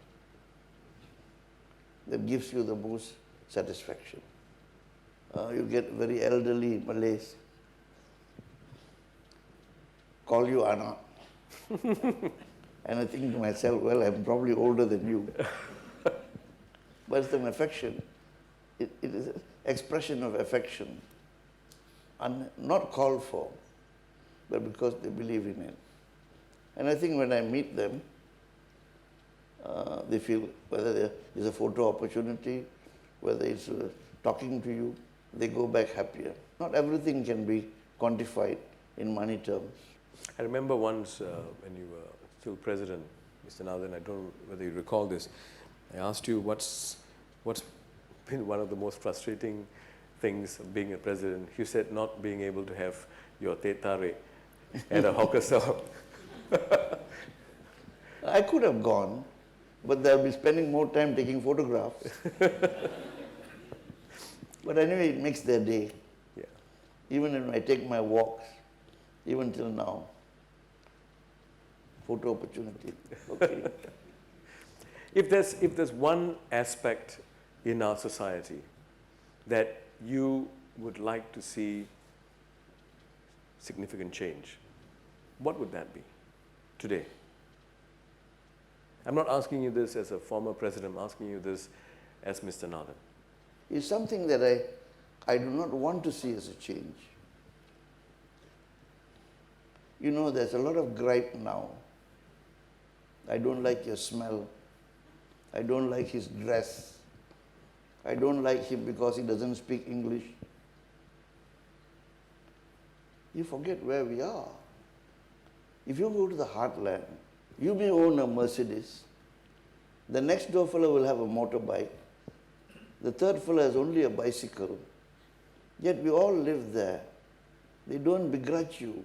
that gives you the most satisfaction. You get very elderly Malays, call you anak. And I think to myself, well, I'm probably older than you. But it's an affection. It is an expression of affection, not called for, but because they believe in it. And I think when I meet them, they feel whether there is a photo opportunity, whether it's talking to you, they go back happier. Not everything can be quantified in money terms. I remember once when you were still president, Mr. Nathan, I don't know whether you recall this, I asked you what's been one of the most frustrating things of being a president. You said not being able to have your teh tarik at a hawker stall. I could have gone, but they'll be spending more time taking photographs. But anyway, it makes their day. Yeah. Even when I take my walks, even till now, photo opportunity. Okay. If there's one aspect in our society that you would like to see significant change, what would that be today? I'm not asking you this as a former president, I'm asking you this as Mr. Nathan. It's something that I do not want to see as a change. You know, there's a lot of gripe now. I don't like your smell. I don't like his dress. I don't like him because he doesn't speak English. You forget where we are. If you go to the heartland, you may own a Mercedes. The next door fellow will have a motorbike. The third fellow has only a bicycle. Yet we all live there. They don't begrudge you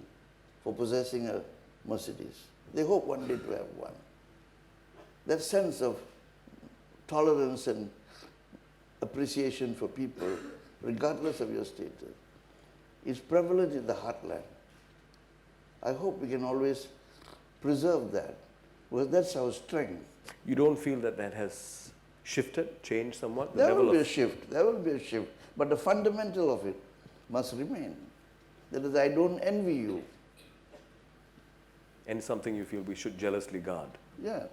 for possessing a Mercedes. They hope one day to have one. That sense of tolerance and appreciation for people, regardless of your status, is prevalent in the heartland. I hope we can always preserve that, because that's our strength. You don't feel that has shifted, changed somewhat? There will be a shift, but the fundamental of it must remain. That is, I don't envy you. And something you feel we should jealously guard? Yeah.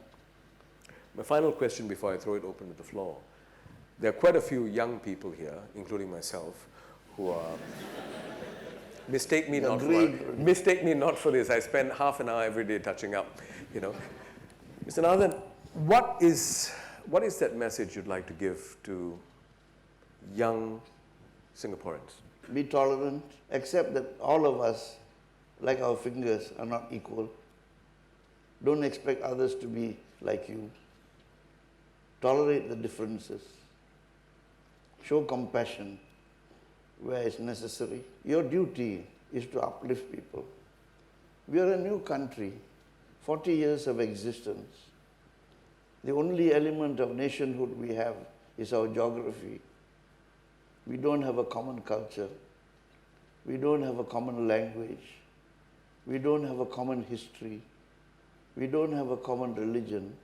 My final question before I throw it open to the floor. There are quite a few young people here, including myself, who are mistake me not for this. I spend half an hour every day touching up, you know. Mr. Nathan, what is that message you'd like to give to young Singaporeans? Be tolerant, accept that all of us, like our fingers, are not equal. Don't expect others to be like you. Tolerate the differences. Show compassion. where it's necessary. Your duty is to uplift people. We are a new country, 40 years of existence. The only element of nationhood we have is our geography. We don't have a common culture. We don't have a common language. We don't have a common history. We don't have a common religion.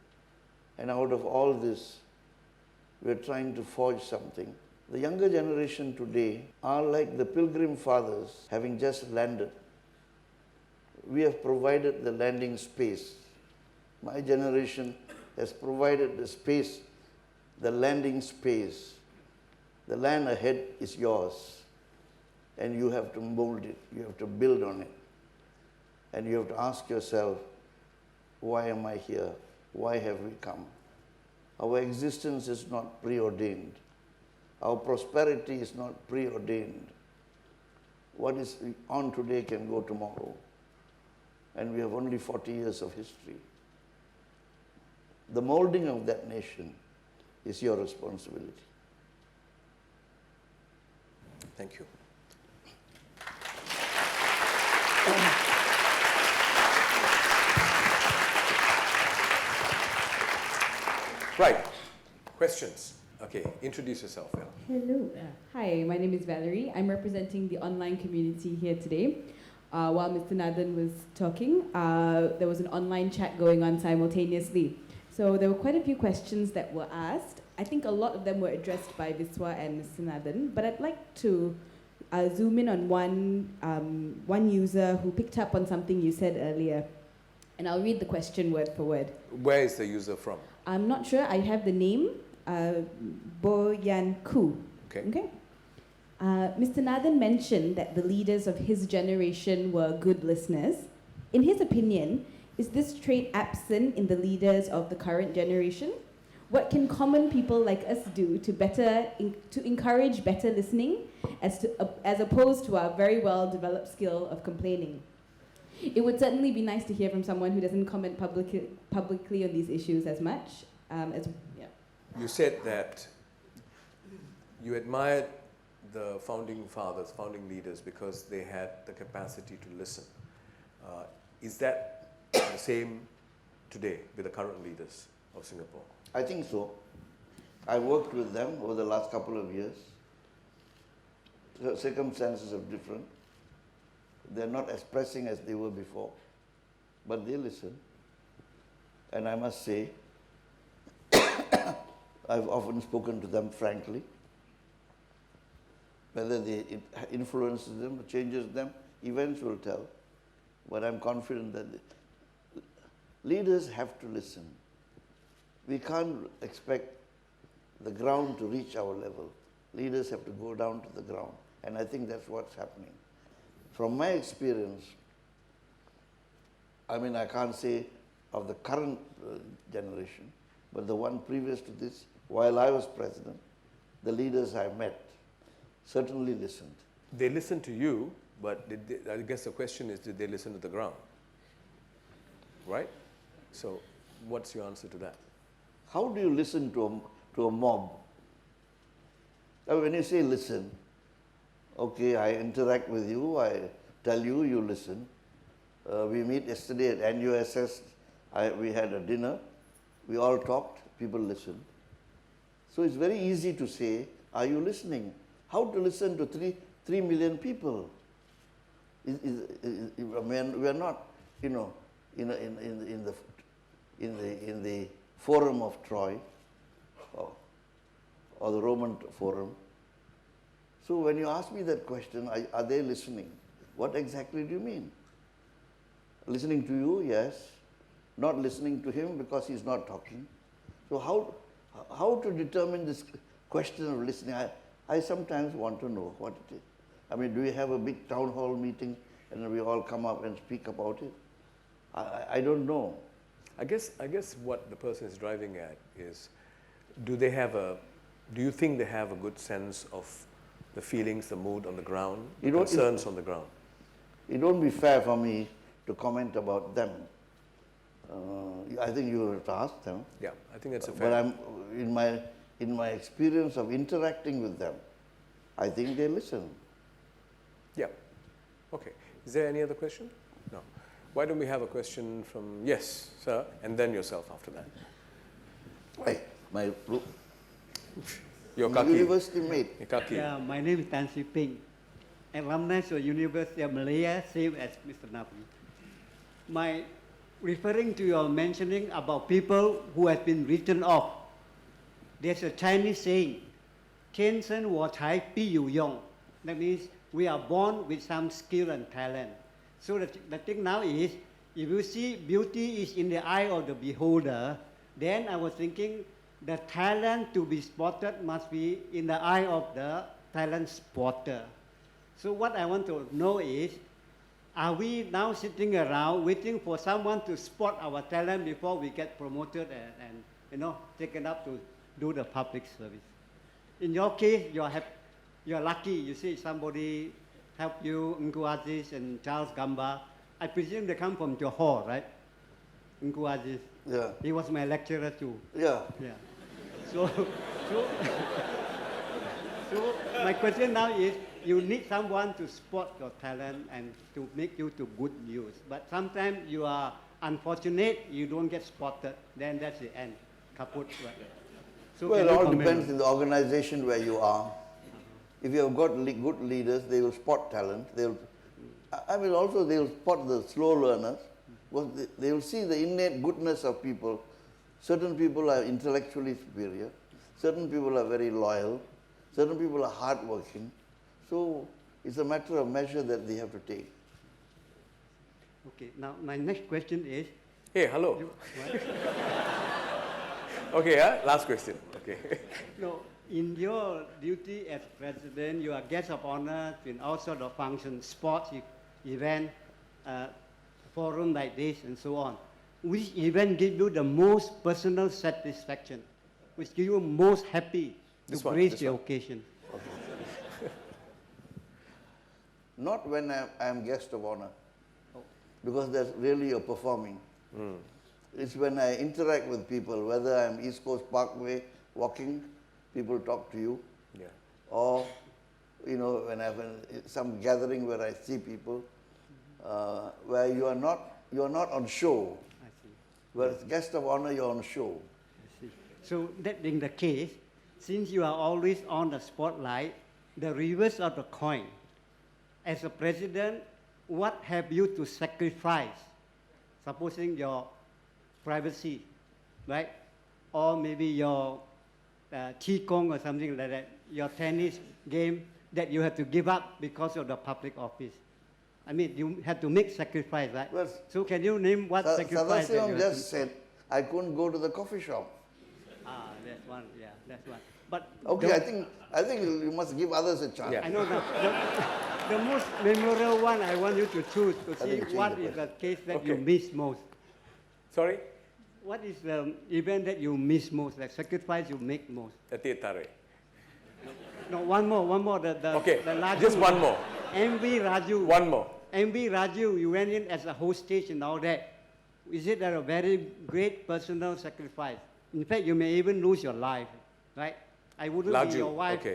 And out of all this, we're trying to forge something. The younger generation today are like the Pilgrim Fathers having just landed. We have provided the landing space. My generation has provided the space, the landing space. The land ahead is yours, and you have to mold it, you have to build on it. And you have to ask yourself, why am I here? Why have we come? Our existence is not preordained. Our prosperity is not preordained. What is on today can go tomorrow. And we have only 40 years of history. The molding of that nation is your responsibility. Thank you. Right. Questions? Okay, introduce yourself, Val. Hello. Hi, my name is Valerie. I'm representing the online community here today. While Mr. Nathan was talking, there was an online chat going on simultaneously. So there were quite a few questions that were asked. I think a lot of them were addressed by Viswa and Mr. Nathan, but I'd like to zoom in on one user who picked up on something you said earlier. And I'll read the question word for word. Where is the user from? I'm not sure. I have the name, Bo Yan Ku. Okay. Mr. Nathan mentioned that the leaders of his generation were good listeners. In his opinion, is this trait absent in the leaders of the current generation? What can common people like us do to encourage better listening as opposed to our very well-developed skill of complaining? It would certainly be nice to hear from someone who doesn't comment publicly on these issues as much. You said that you admired the founding fathers, founding leaders, because they had the capacity to listen. Is that the same today with the current leaders of Singapore? I think so. I worked with them over the last couple of years. The circumstances are different. They're not as pressing as they were before, but they listen. And I must say, I've often spoken to them frankly. Whether it influences them or changes them, events will tell. But I'm confident that leaders have to listen. We can't expect the ground to reach our level. Leaders have to go down to the ground. And I think that's what's happening. From my experience, I mean, I can't say of the current generation, but the one previous to this, while I was president, the leaders I met certainly listened. They listened to you, but I guess the question is, did they listen to the ground? Right? So what's your answer to that? How do you listen to a mob? When you say listen, okay, I interact with you, I tell you, you listen. We meet yesterday at NUSS, we had a dinner, we all talked, people listened. So it's very easy to say, are you listening? How to listen to 3 million people? We are not, in the Forum of Troy or the Roman Forum. So when you ask me that question, are they listening? What exactly do you mean? Listening to you, yes. Not listening to him because he's not talking. So how to determine this question of listening? I sometimes want to know what it is. I mean, do we have a big town hall meeting and we all come up and speak about it? I don't know. I guess what the person is driving at is, do you think they have a good sense of the feelings, the mood on the ground, the concerns on the ground? It won't be fair for me to comment about them. I think you have to ask them. Yeah, I think that's a fair. But in my experience of interacting with them, I think they listen. Yeah. Okay. Is there any other question? No. Why don't we have a question from, yes, sir, and then yourself after that. Right. My Your kaki. university mate. Your kaki. Yeah, my name is Tan Si Ping, alumni of University of Malaya, same as Mr. Napi. My referring to your mentioning about people who have been written off, there's a Chinese saying, 天生我材必有用. That means we are born with some skill and talent. So the thing now is, if you see beauty is in the eye of the beholder, then I was thinking the talent to be spotted must be in the eye of the talent spotter. So what I want to know is, are we now sitting around waiting for someone to spot our talent before we get promoted and taken up to do the public service? In your case, you're lucky. You see somebody help you, Nku Aziz and Charles Gamba. I presume they come from Johor, right? Nku Aziz. Yeah. He was my lecturer too. Yeah. Yeah. So my question now is, you need someone to spot your talent and to make you to good use. But sometimes you are unfortunate, you don't get spotted, then that's the end. Kaput. Right? So Well, it all depends on the organization where you are. If you have got good leaders, they will spot talent. They will spot the slow learners. Because they will see the innate goodness of people. Certain people are intellectually superior. Certain people are very loyal. Certain people are hardworking. So it's a matter of measure that they have to take. Okay, now my next question is... Hey, hello. Okay, last question. Okay. No, in your duty as president, you are guest of honor in all sorts of functions, sports, event, forum like this, and so on. Which event gives you the most personal satisfaction? Which gives you most happy to grace the occasion? Okay. Not when I am guest of honor, because that's really you're performing. It's when I interact with people, whether I'm East Coast Parkway walking, people talk to you, or when I have some gathering where I see people, where you are not on show. I see. Whereas guest of honor, you're on show. I see. So that being the case, since you are always on the spotlight, the reverse of the coin. As a president, what have you to sacrifice? Supposing your privacy, right? Or maybe your qigong or something like that, your tennis game that you have to give up because of the public office. I mean, you have to make sacrifice, right? Well, so can you name what sacrifice that you just said, I couldn't go to the coffee shop. That's one, yeah, that's one. But okay, I think you must give others a chance. Yeah. I know the most memorable one I want you to choose to see what is the case that you miss most. Sorry? What is the event that you miss most, like sacrifice you make most? No, one more. The larger just one more. MV Raju. One more. MV Raju, you went in as a hostage and all that. Is it a very great personal sacrifice? In fact, you may even lose your life, right? I wouldn't be your wife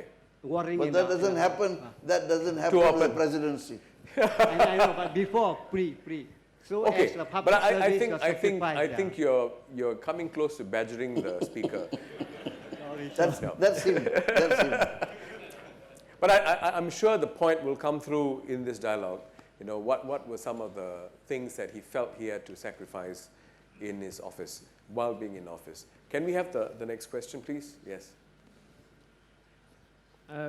worrying. But that doesn't happen. That doesn't happen in the presidency. I know, but before, pre. So as a public service, I think you're coming close to badgering the speaker. That's him. But I'm sure the point will come through in this dialogue. What were some of the things that he felt he had to sacrifice in his office, while being in office? Can we have the next question, please? Yes.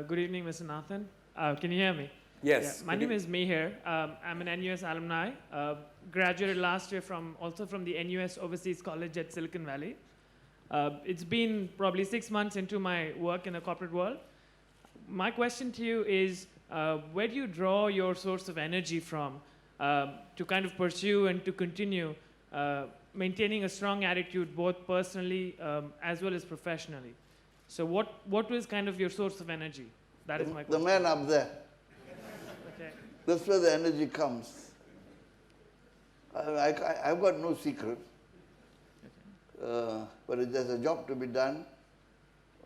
Good evening, Mr. Nathan. Can you hear me? Yes. Yeah, my name is Mihir. I'm an NUS alumni. Graduated last year from the NUS Overseas College at Silicon Valley. It's been probably 6 months into my work in the corporate world. My question to you is, where do you draw your source of energy from to kind of pursue and to continue maintaining a strong attitude both personally as well as professionally? So what was kind of your source of energy? That is my question. The man up there. Okay. That's where the energy comes. I've got no secret. But if there's a job to be done,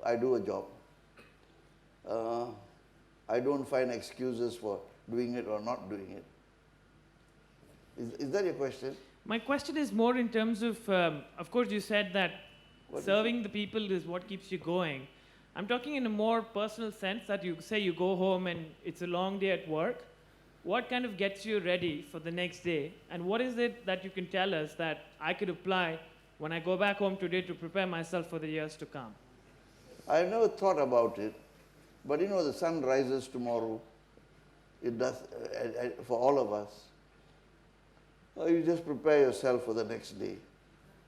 I do a job. I don't find excuses for doing it or not doing it. Is that your question? My question is more in terms of course, you said that serving the people is what keeps you going. I'm talking in a more personal sense that you say you go home and it's a long day at work. What kind of gets you ready for the next day? And what is it that you can tell us that I could apply when I go back home today to prepare myself for the years to come? I've never thought about it, but you know, the sun rises tomorrow. It does for all of us. You just prepare yourself for the next day.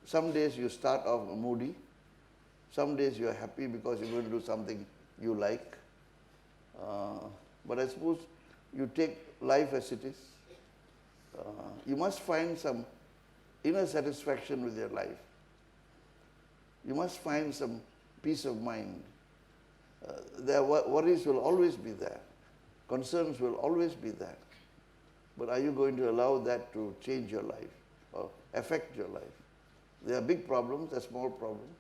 Some days you start off moody. Some days you're happy because you're going to do something you like. But I suppose you take life as it is. You must find some inner satisfaction with your life. You must find some peace of mind. Their worries will always be there. Concerns will always be there. But are you going to allow that to change your life or affect your life? There are big problems, there are small problems.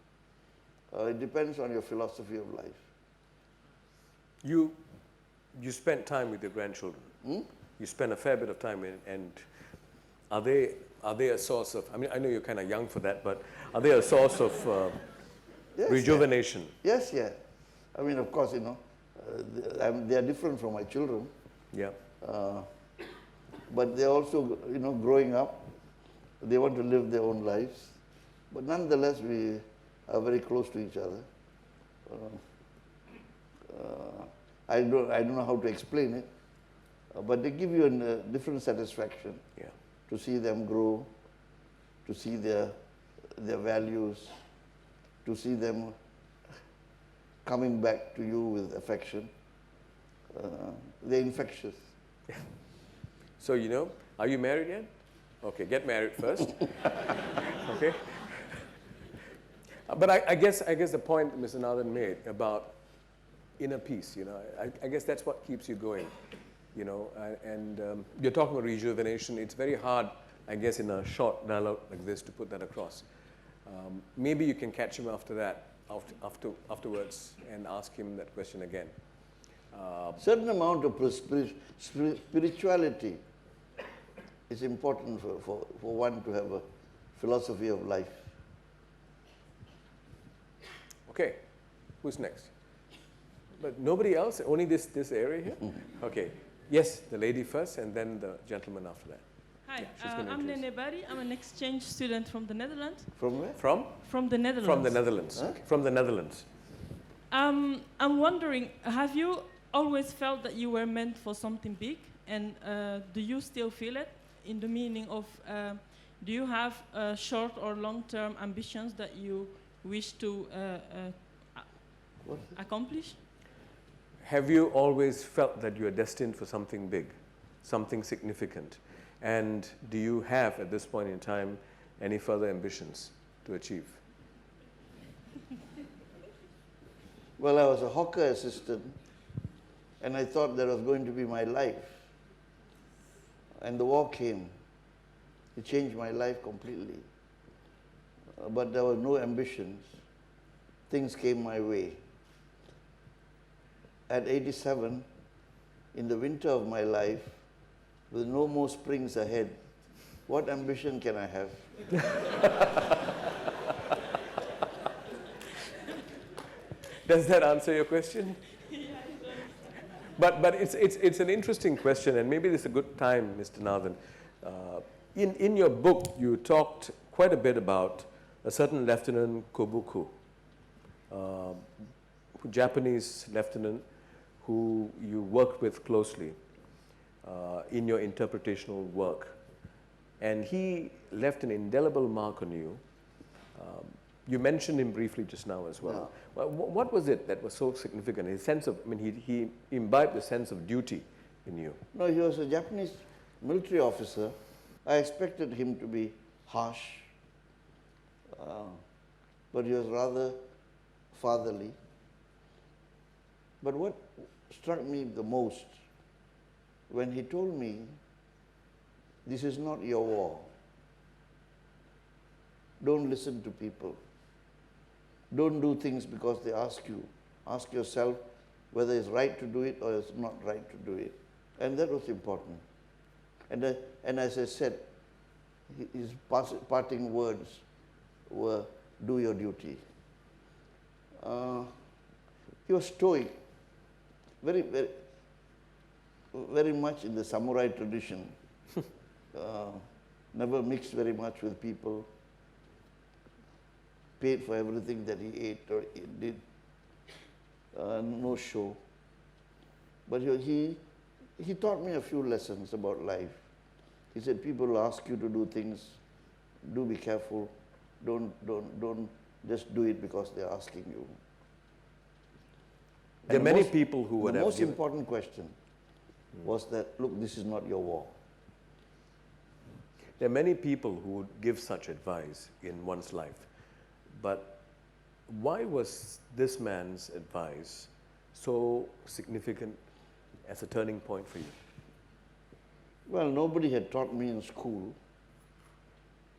It depends on your philosophy of life. You spent time with your grandchildren. You spend a fair bit of time and are they a source of, I mean, I know you're kind of young for that, but are they a source of Yes, rejuvenation? Yes, yeah. I mean, of course, you know, they are different from my children. Yeah. But they're also, you know, growing up. They want to live their own lives. But nonetheless, we are very close to each other. I don't know how to explain it, but they give you a different satisfaction. Yeah. To see them grow, to see their values, to see them coming back to you with affection. They're infectious. So, you know, are you married yet? Okay, get married first. Okay. But I guess the point Mr. Nathan made about inner peace, you know, I guess that's what keeps you going, you know, and you're talking about rejuvenation. It's very hard, I guess, in a short dialogue like this to put that across. Maybe you can catch him after that, afterwards, and ask him that question again. Certain amount of spirituality is important for one to have a philosophy of life. Okay, who's next? But nobody else, only this area here? Okay, yes, the lady first and then the gentleman after that. Hi, Yeah, I'm Nene Bari. I'm an exchange student from the Netherlands. From where? From the Netherlands. From the Netherlands. Huh? Okay. From the Netherlands. I'm wondering, have you always felt that you were meant for something big? And do you still feel it in the meaning of, do you have short or long-term ambitions that you wish to accomplish? Have you always felt that you are destined for something big, something significant? And do you have, at this point in time, any further ambitions to achieve? Well, I was a hawker assistant, and I thought that was going to be my life. And the war came. It changed my life completely. But there were no ambitions. Things came my way. At 87, in the winter of my life, with no more springs ahead, what ambition can I have? Does that answer your question? But it's an interesting question, and maybe this is a good time, Mr. Nathan. In your book, you talked quite a bit about a certain Lieutenant Kobuku, Japanese lieutenant who you worked with closely in your interpretational work. And he left an indelible mark on you. You mentioned him briefly just now as well. Yeah. What was it that was so significant? His sense of, I mean, he imbibed a sense of duty in you. No, he was a Japanese military officer. I expected him to be harsh, but he was rather fatherly. But what struck me the most, when he told me, this is not your war. Don't listen to people. Don't do things because they ask you. Ask yourself whether it's right to do it or it's not right to do it. And that was important. And as I said, his parting words were, do your duty. He was stoic, very, very, very much in the samurai tradition. Never mixed very much with people, paid for everything that he ate or did, no show. But he taught me a few lessons about life. He said, people ask you to do things, do be careful, don't just do it because they're asking you. There are many people who would have The most important question was that, look, this is not your war. There are many people who would give such advice in one's life. But why was this man's advice so significant as a turning point for you? Well, nobody had taught me in school.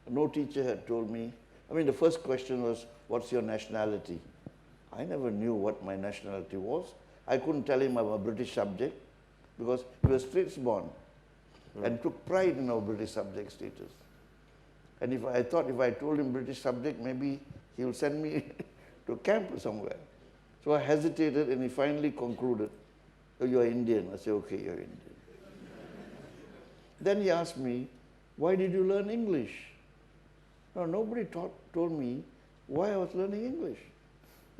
No teacher had told me. I mean, the first question was, what's your nationality? I never knew what my nationality was. I couldn't tell him I'm a British subject because he was Straits-born and took pride in our British subject status. And I thought if I told him British subject, maybe he will send me to camp or somewhere. So I hesitated, and he finally concluded, oh, you're Indian. I said, okay, you're Indian. Then he asked me, why did you learn English? No, nobody told me why I was learning English.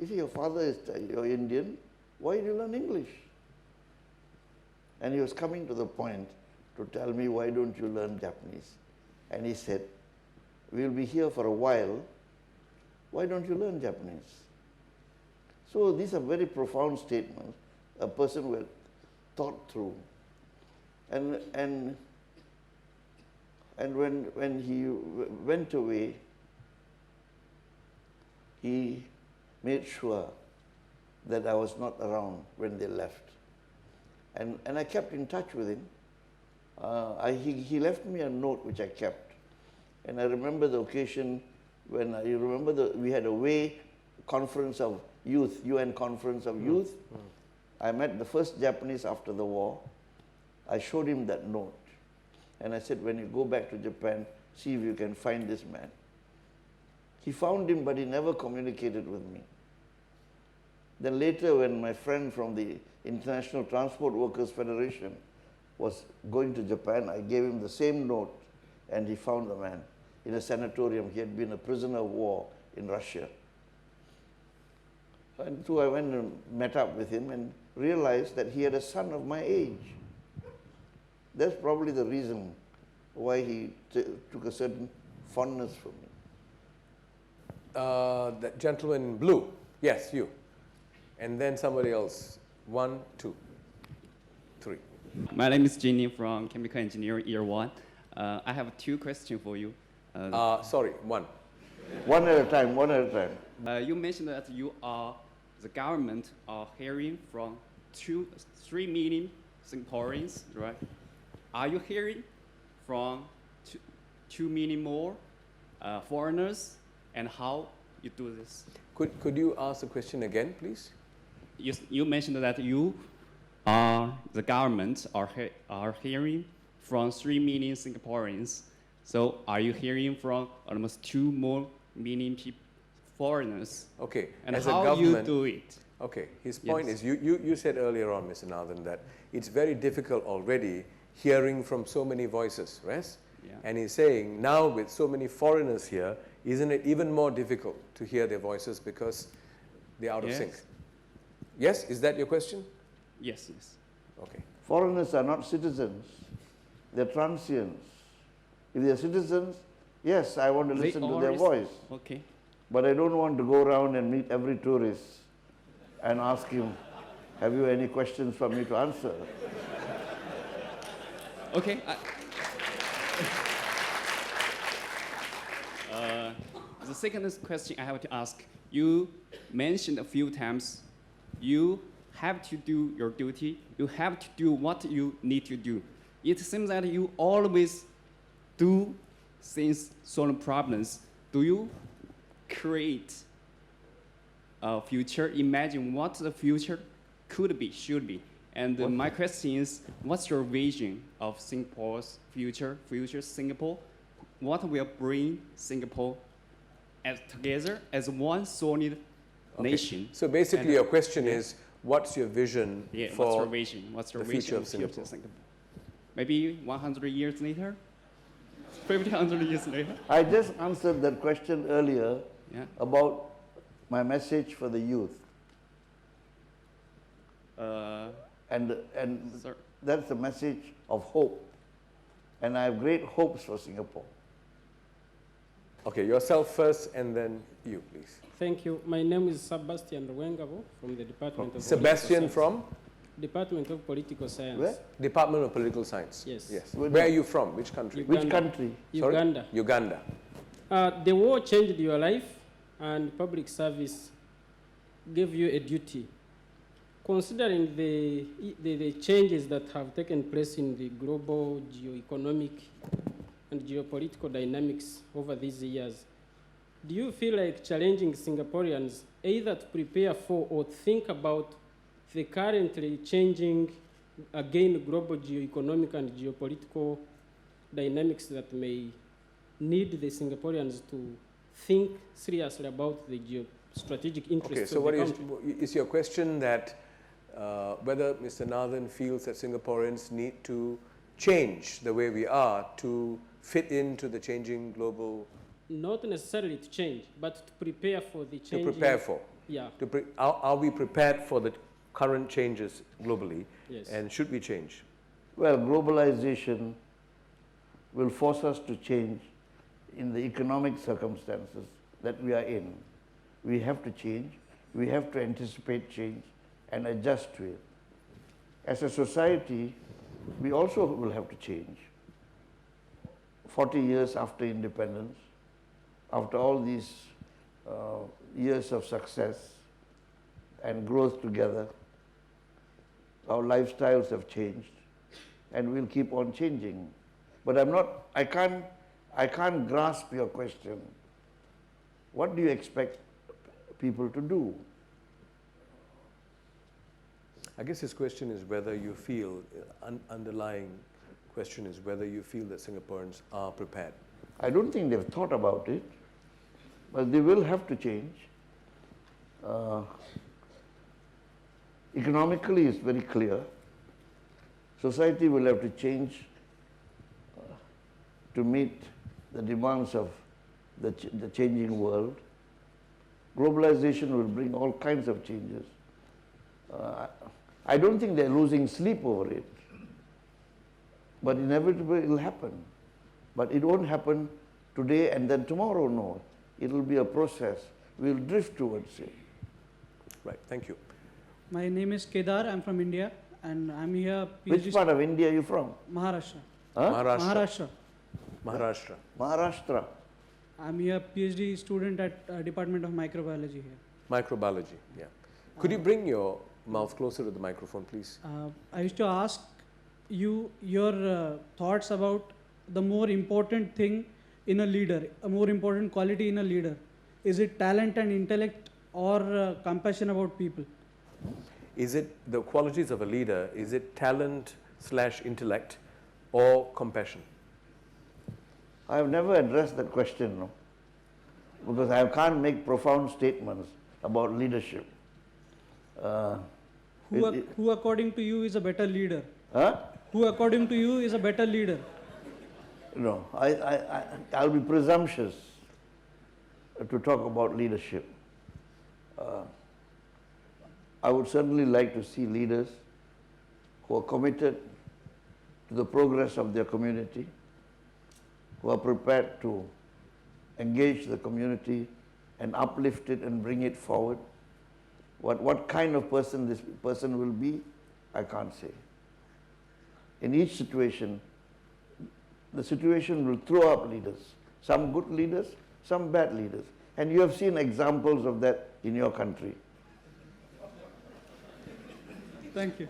You see, your father is you're Indian, why did you learn English? And he was coming to the point to tell me, why don't you learn Japanese? And he said, we'll be here for a while, why don't you learn Japanese? So these are very profound statements, a person will thought through. And when he went away, he made sure that I was not around when they left. And I kept in touch with him. He left me a note which I kept. And I remember the occasion when we had a Way conference of youth, UN conference of youth. I met the first Japanese after the war. I showed him that note. And I said, when you go back to Japan, see if you can find this man. He found him, but he never communicated with me. Then later, when my friend from the International Transport Workers Federation was going to Japan, I gave him the same note, and he found the man in a sanatorium. He had been a prisoner of war in Russia. And so I went and met up with him and realized that he had a son of my age. That's probably the reason why he took a certain fondness for me. That gentleman in blue. Yes, you. And then somebody else. 1, 2, 3. My name is Ginny from Chemical Engineering Year 1. I have 2 questions for you. Sorry, 1. One at a time. You mentioned that the government are hearing from 3 million Singaporeans, right? Are you hearing from 2 million more foreigners, and how you do this? Could you ask the question again, please? You mentioned that the government are hearing from 3 million Singaporeans. So are you hearing from almost 2 more million foreigners? Okay. And as how you do it? Okay. His point is, you said earlier on, Mr. Nathan, that it's very difficult already hearing from so many voices, right? Yeah. And he's saying, now with so many foreigners here, isn't it even more difficult to hear their voices because they're out of sync? Yes? Is that your question? Yes. Okay. Foreigners are not citizens. They're transients. If they're citizens, yes, I want to listen to their voice. Okay. But I don't want to go around and meet every tourist and ask him, have you any questions for me to answer? Okay. The second question I have to ask, you mentioned a few times, you have to do your duty, you have to do what you need to do. It seems that you always do things solve problems. Do you create a future, imagine what the future could be, should be, And my question is, what's your vision of Singapore's future Singapore? What will bring Singapore together as one solid nation? So basically, your question is, what's your vision for what's your vision? What's your the vision future of of Singapore? Maybe 100 years later? 100 years later? I just answered that question earlier about my message for the youth. And that's a message of hope. And I have great hopes for Singapore. Okay, yourself first and then you, please. Thank you. My name is Sebastian Ruengavo from the Department of Sebastian Political Science. from? Department of Political Science. Where? Department of Political Science. Yes. Yes. Where are you from? Which country? Uganda. Which country? Uganda. Sorry? Uganda. The war changed your life, and public service gave you a duty. Considering the changes that have taken place in the global geo-economic and geopolitical dynamics over these years, do you feel like challenging Singaporeans either to prepare for or think about the currently changing, again, global geo-economic and geopolitical dynamics that may need the Singaporeans to think seriously about the geostrategic interests of the country? Is your question that whether Mr. Nathan feels that Singaporeans need to change the way we are to fit into the changing global? Not necessarily to change, but to prepare for the change. To prepare for? Yeah. Are we prepared for the current changes globally? Yes. And should we change? Well, globalization will force us to change in the economic circumstances that we are in. We have to change. We have to anticipate change and adjust to it. As a society, we also will have to change. 40 years after independence, after all these years of success and growth together, our lifestyles have changed, and we'll keep on changing. But I can't grasp your question. What do you expect people to do? I guess his question is whether you feel, underlying question is whether you feel that Singaporeans are prepared. I don't think they've thought about it, but they will have to change. Economically, it's very clear. Society will have to change to meet the demands of the changing world. Globalization will bring all kinds of changes. I don't think they're losing sleep over it, but inevitably it will happen. But it won't happen today and then tomorrow, no. It will be a process. We'll drift towards it. Right, thank you. My name is Kedar, I'm from India, and I'm here. Which part of India are you from? Maharashtra. Huh? Maharashtra. Maharashtra. Maharashtra. I'm here PhD student at Department of Microbiology here. Microbiology, yeah. Could you bring your mouth closer to the microphone, please? I used to ask you your thoughts about the more important thing in a leader, a more important quality in a leader. Is it talent and intellect or compassion about people? Is it the qualities of a leader, is it talent/intellect or compassion? I have never addressed that question, no, because I can't make profound statements about leadership. Who according to you is a better leader? Huh? Who according to you is a better leader? No, I'll be presumptuous to talk about leadership. I would certainly like to see leaders who are committed to the progress of their community, who are prepared to engage the community and uplift it and bring it forward. What kind of person this person will be, I can't say. In each situation, the situation will throw up leaders, some good leaders, some bad leaders. And you have seen examples of that in your country. Thank you.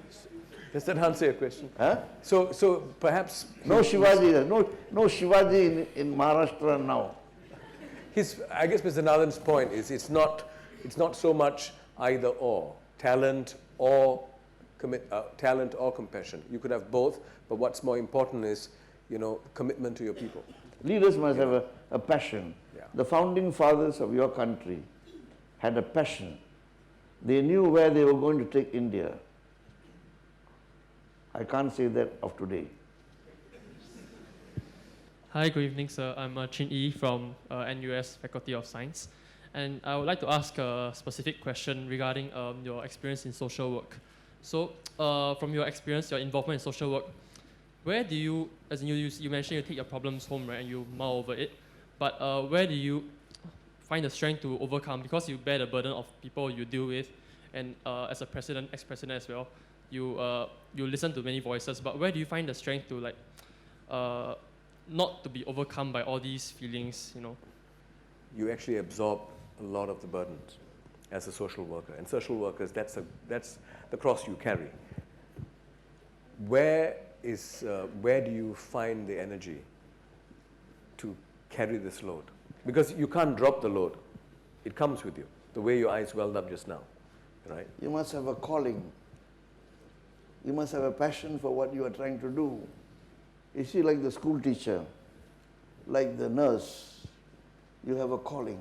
Does that answer your question? Huh? So perhaps... No Shivaji, no Shivaji in Maharashtra now. I guess Mr. Nathan's point is it's not so much either or, talent or talent or compassion. You could have both, but what's more important is, commitment to your people. Leaders must have a passion. Yeah. The founding fathers of your country had a passion. They knew where they were going to take India. I can't say that of today. Hi, good evening, sir. I'm Chin Yi from NUS Faculty of Science. And I would like to ask a specific question regarding your experience in social work. So, from your experience, your involvement in social work, where do you, as in you mentioned you take your problems home, right, and you mull over it, but where do you find the strength to overcome, because you bear the burden of people you deal with, and as a president, ex-president as well, you listen to many voices, but where do you find the strength to not to be overcome by all these feelings, You actually absorb a lot of the burdens as a social worker. And social workers, that's the cross you carry. Where do you find the energy to carry this load? Because you can't drop the load. It comes with you, the way your eyes welled up just now, right? You must have a calling. You must have a passion for what you are trying to do. You see, like the school teacher, like the nurse, you have a calling.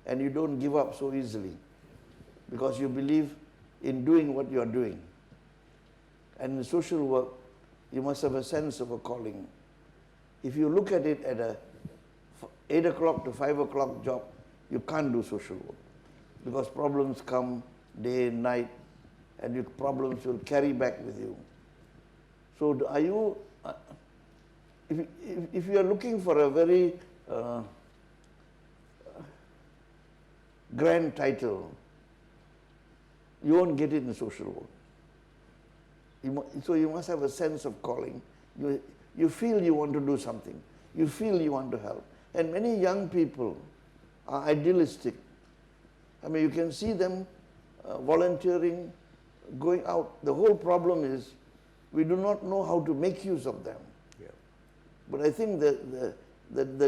And you don't give up so easily because you believe in doing what you are doing. And in social work, you must have a sense of a calling. If you look at it at a 8 o'clock to 5 o'clock job, you can't do social work because problems come day and night, and your problems will carry back with you. So are you, if you are looking for a very grand title, you won't get it in social work. So you must have a sense of calling. You feel you want to do something. You feel you want to help. And many young people are idealistic. I mean, you can see them volunteering, going out. The whole problem is we do not know how to make use of them. Yeah. But I think the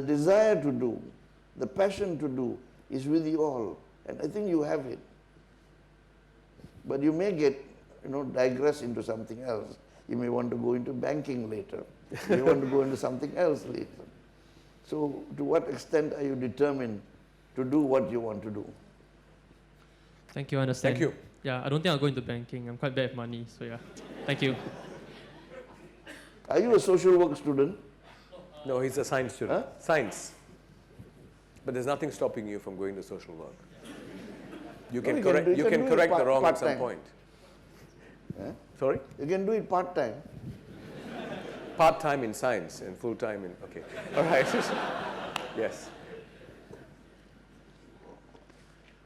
desire to do, the passion to do is with you all. And I think you have it. But you may get, digress into something else. You may want to go into banking later. You may want to go into something else later. So to what extent are you determined to do what you want to do? Thank you, I understand. Thank you. Yeah, I don't think I'll go into banking. I'm quite bad at money, so yeah. Thank you. Are you a social work student? No, he's a science student. Huh? Science. But there's nothing stopping you from going to social work. You No, can you correct, can you do can it correct the wrong at some part-time. point. Huh? Sorry? You can do it part-time. Part-time in science and full-time in, okay. All right. Yes.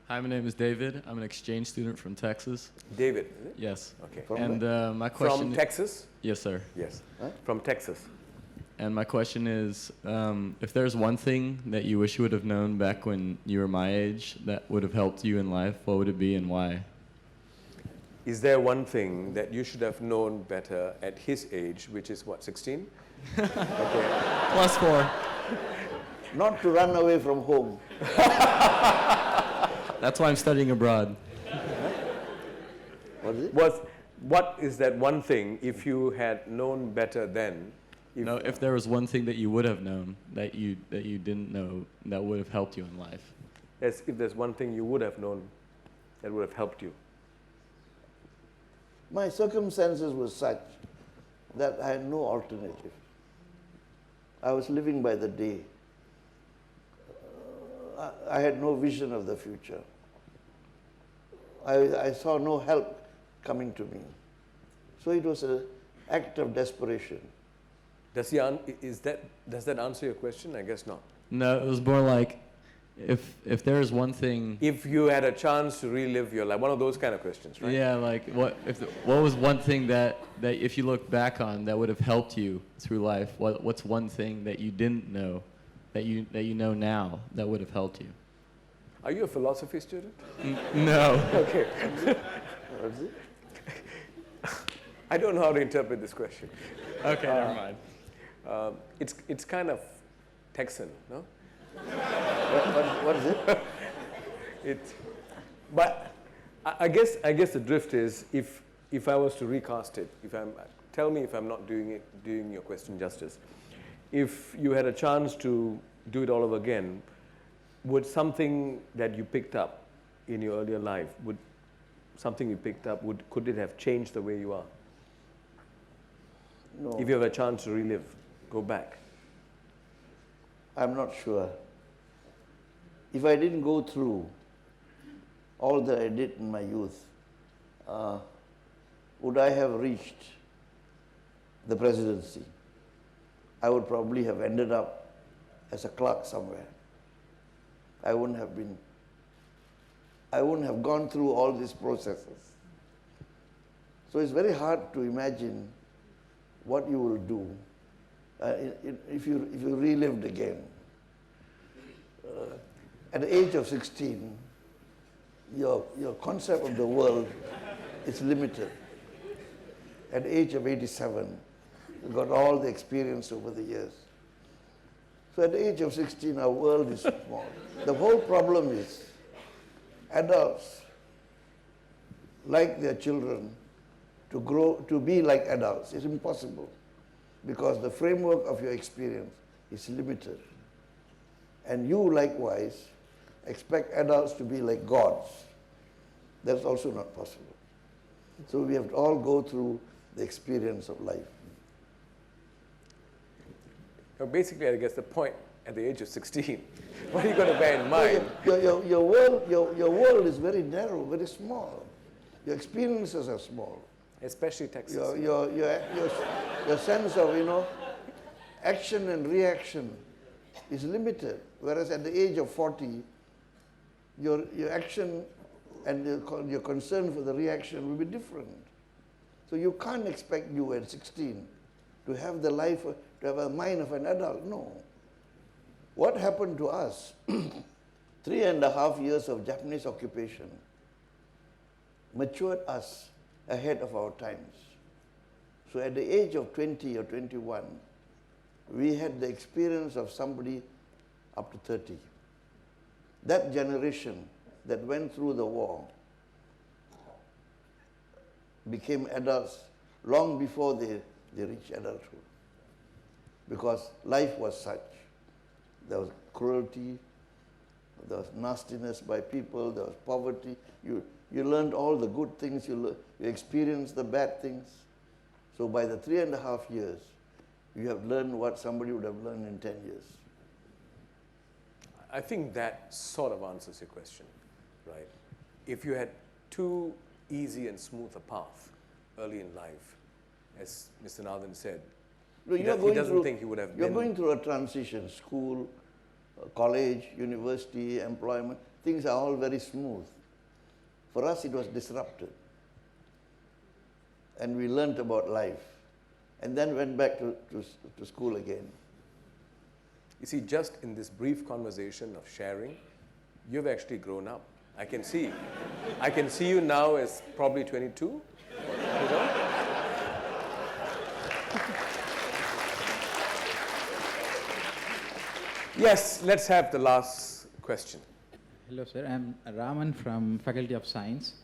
Hi, my name is David. I'm an exchange student from Texas. David, is it? Yes. Okay. And my question... From Texas? Yes, sir. Yes. Huh? From Texas. And my question is, if there's one thing that you wish you would have known back when you were my age that would have helped you in life, what would it be and why? Is there one thing that you should have known better at his age, which is what, 16? Okay. +4. Not to run away from home. That's why I'm studying abroad. What is it? What is that one thing, if you had known better then? If there was one thing that you would have known that you didn't know that would have helped you in life. Yes, if there's one thing you would have known that would have helped you. My circumstances were such that I had no alternative. I was living by the day. I had no vision of the future. I saw no help coming to me. So it was an act of desperation. Does that answer your question? I guess not. No, it was more like, if there is one thing... If you had a chance to relive your life, one of those kind of questions, right? Yeah, like what was one thing that if you look back on that would have helped you through life? What's one thing that you didn't know that you know now that would have helped you? Are you a philosophy student? No. Okay. What is it? I don't know how to interpret this question. Okay, never mind. It's kind of Texan, no? What is it? But I guess the drift is, if if I was to recast it, tell me if I'm not doing your question justice. If you had a chance to do it all over again, would something that you picked up in your earlier life, could it have changed the way you are? No. If you have a chance to relive, go back. I'm not sure. If I didn't go through all that I did in my youth, would I have reached the presidency? I would probably have ended up as a clerk somewhere. I wouldn't have gone through all these processes. So it's very hard to imagine what you will do if you relived again. At the age of 16, your concept of the world is limited. At the age of 87, you got all the experience over the years. So at the age of 16, our world is small. The whole problem is adults like their children to grow, to be like adults. It's impossible because the framework of your experience is limited. And you likewise expect adults to be like gods. That's also not possible. So we have to all go through the experience of life. Now basically, I guess the point at the age of 16, what are you going to bear in mind? Your world is very narrow, very small. Your experiences are small. Especially Texas. Your sense of, action and reaction is limited. Whereas at the age of 40, your action and your concern for the reaction will be different. So you can't expect you at 16 to have the life, to have a mind of an adult. No. What happened to us, 3.5 years of Japanese occupation, matured us ahead of our times. So at the age of 20 or 21, we had the experience of somebody up to 30. That generation that went through the war became adults long before they reached adulthood. Because life was such. There was cruelty, there was nastiness by people, there was poverty. You learned all the good things, you experienced the bad things. So by the 3.5 years, you have learned what somebody would have learned in 10 years. I think that sort of answers your question, right? If you had too easy and smooth a path early in life, as Mr. Nathan said, he doesn't think he would have been. You're going through a transition, school, college, university, employment. Things are all very smooth. For us, it was disrupted. And we learnt about life. And then went back to school again. You see, just in this brief conversation of sharing, you've actually grown up. I can see you now as probably 22, you know? Yes, let's have the last question. Hello, sir. I'm Raman from Faculty of Science.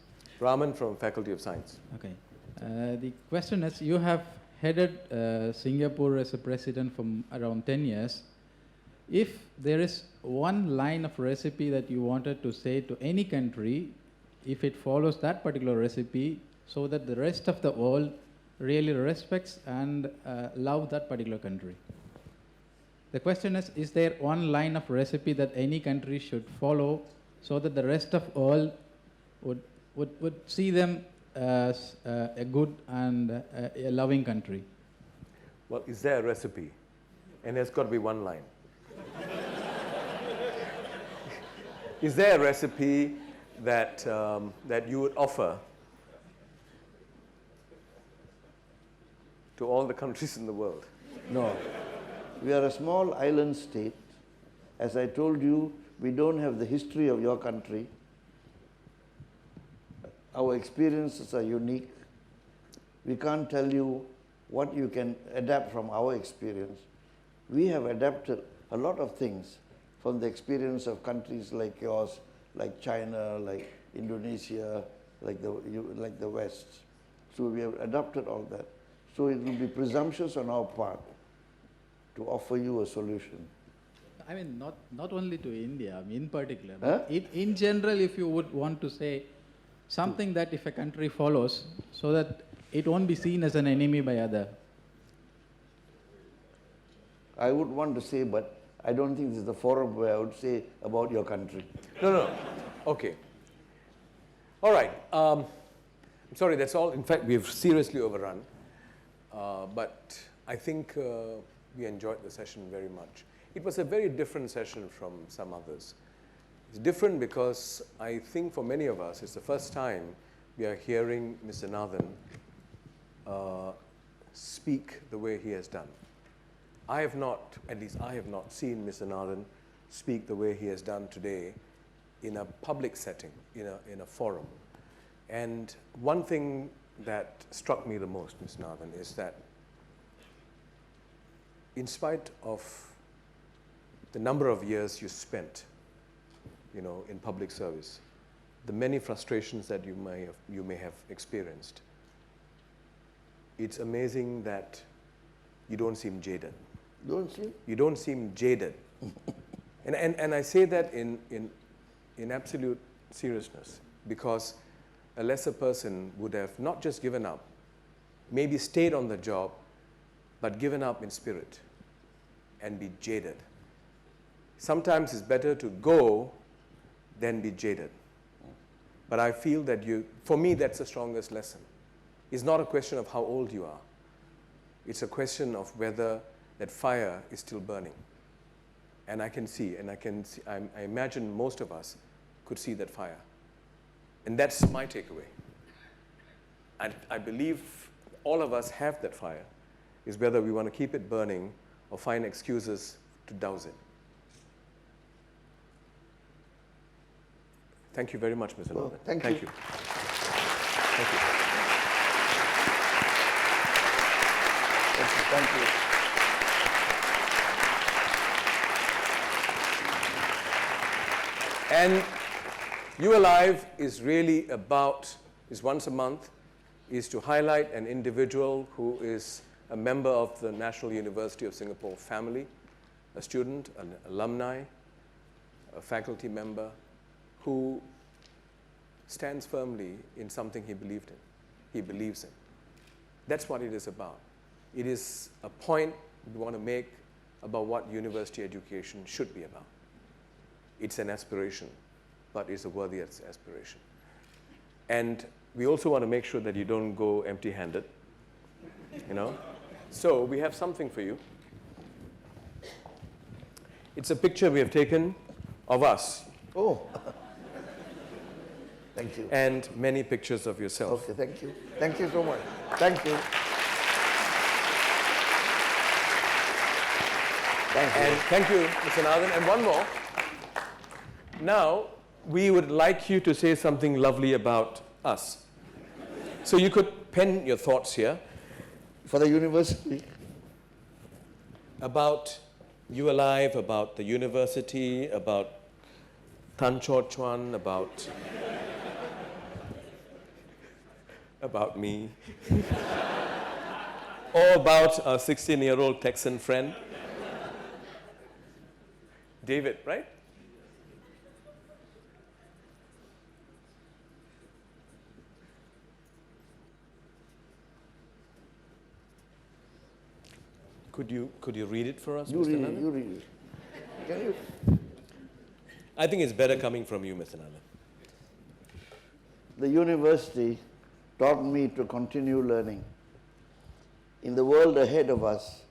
Raman from Faculty of Science. Okay. The question is, you have headed Singapore as a president for around 10 years. If there is one line of recipe that you wanted to say to any country, if it follows that particular recipe, so that the rest of the world really respects and love that particular country. The question is there one line of recipe that any country should follow so that the rest of world would see them as a good and a loving country? Well, is there a recipe? And there's got to be one line. Is there a recipe that you would offer to all the countries in the world? No. We are a small island state. As I told you, we don't have the history of your country. Our experiences are unique. We can't tell you what you can adapt from our experience. We have adapted a lot of things from the experience of countries like yours, like China, like Indonesia, like the West. So we have adopted all that. So it will be presumptuous on our part to offer you a solution. I mean, not only to India, I mean, in particular, Huh? but in general, if you would want to say something that if a country follows, so that it won't be seen as an enemy by other. I would want to say, but I don't think this is the forum where I would say about your country. No. Okay. All right. I'm sorry, that's all. In fact, we've seriously overrun. But I think we enjoyed the session very much. It was a very different session from some others. It's different because I think for many of us, it's the first time we are hearing Mr. Nathan speak the way he has done. At least I have not seen Mr. Nathan speak the way he has done today in a public setting, in a forum. And one thing that struck me the most, Mr. Nathan, is that in spite of the number of years you spent, in public service, the many frustrations that you may have experienced, it's amazing that you don't seem jaded. You don't seem jaded. And I say that in absolute seriousness, because a lesser person would have not just given up, maybe stayed on the job, but given up in spirit and be jaded. Sometimes it's better to go than be jaded. But I feel that for me, that's the strongest lesson. It's not a question of how old you are. It's a question of whether that fire is still burning. And I imagine most of us could see that fire. And that's my takeaway. I believe all of us have that fire. Is whether we want to keep it burning or find excuses to douse it. Thank you very much, Mr. Nathan. Thank you. Thank you. Thank you. And You Alive is really is once a month, is to highlight an individual who is a member of the National University of Singapore family, a student, an alumni, a faculty member who stands firmly in something he believes in. That's what it is about. It is a point we want to make about what university education should be about. It's an aspiration, but it's a worthy aspiration. And we also want to make sure that you don't go empty-handed, So we have something for you. It's a picture we have taken of us. Oh. Thank you. And many pictures of yourself. Okay, thank you. Thank you so much. Thank you. And thank you, Mr. Nathan. And one more. Now, we would like you to say something lovely about us. So you could pen your thoughts here. For the university? About You Alive, about the university, about Tan Cho Chuan, about me, or about our 16-year-old Texan friend, David, right? Could you read it for us, Mr. Nathan? You read it. Can you? I think it's better coming from you, Mr. Nathan. The university taught me to continue learning. In the world ahead of us,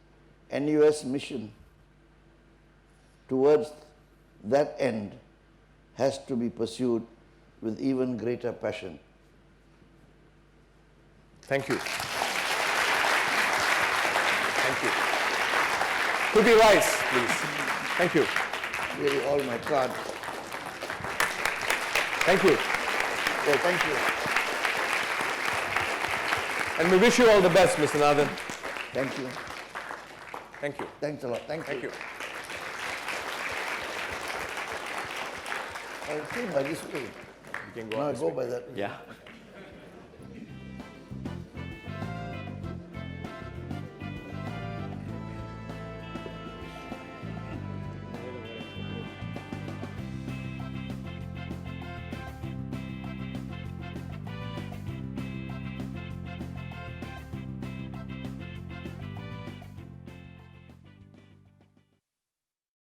NUS mission towards that end has to be pursued with even greater passion. Thank you. Thank you. Could we rise, please? Thank you. Really, all my cards. Thank you. Yeah, thank you. And we wish you all the best, Mr. Nathan. Thank you. Thank you. Thanks a lot. Thank you. I came by this way. You can go No, on I this go way. by that. Yeah.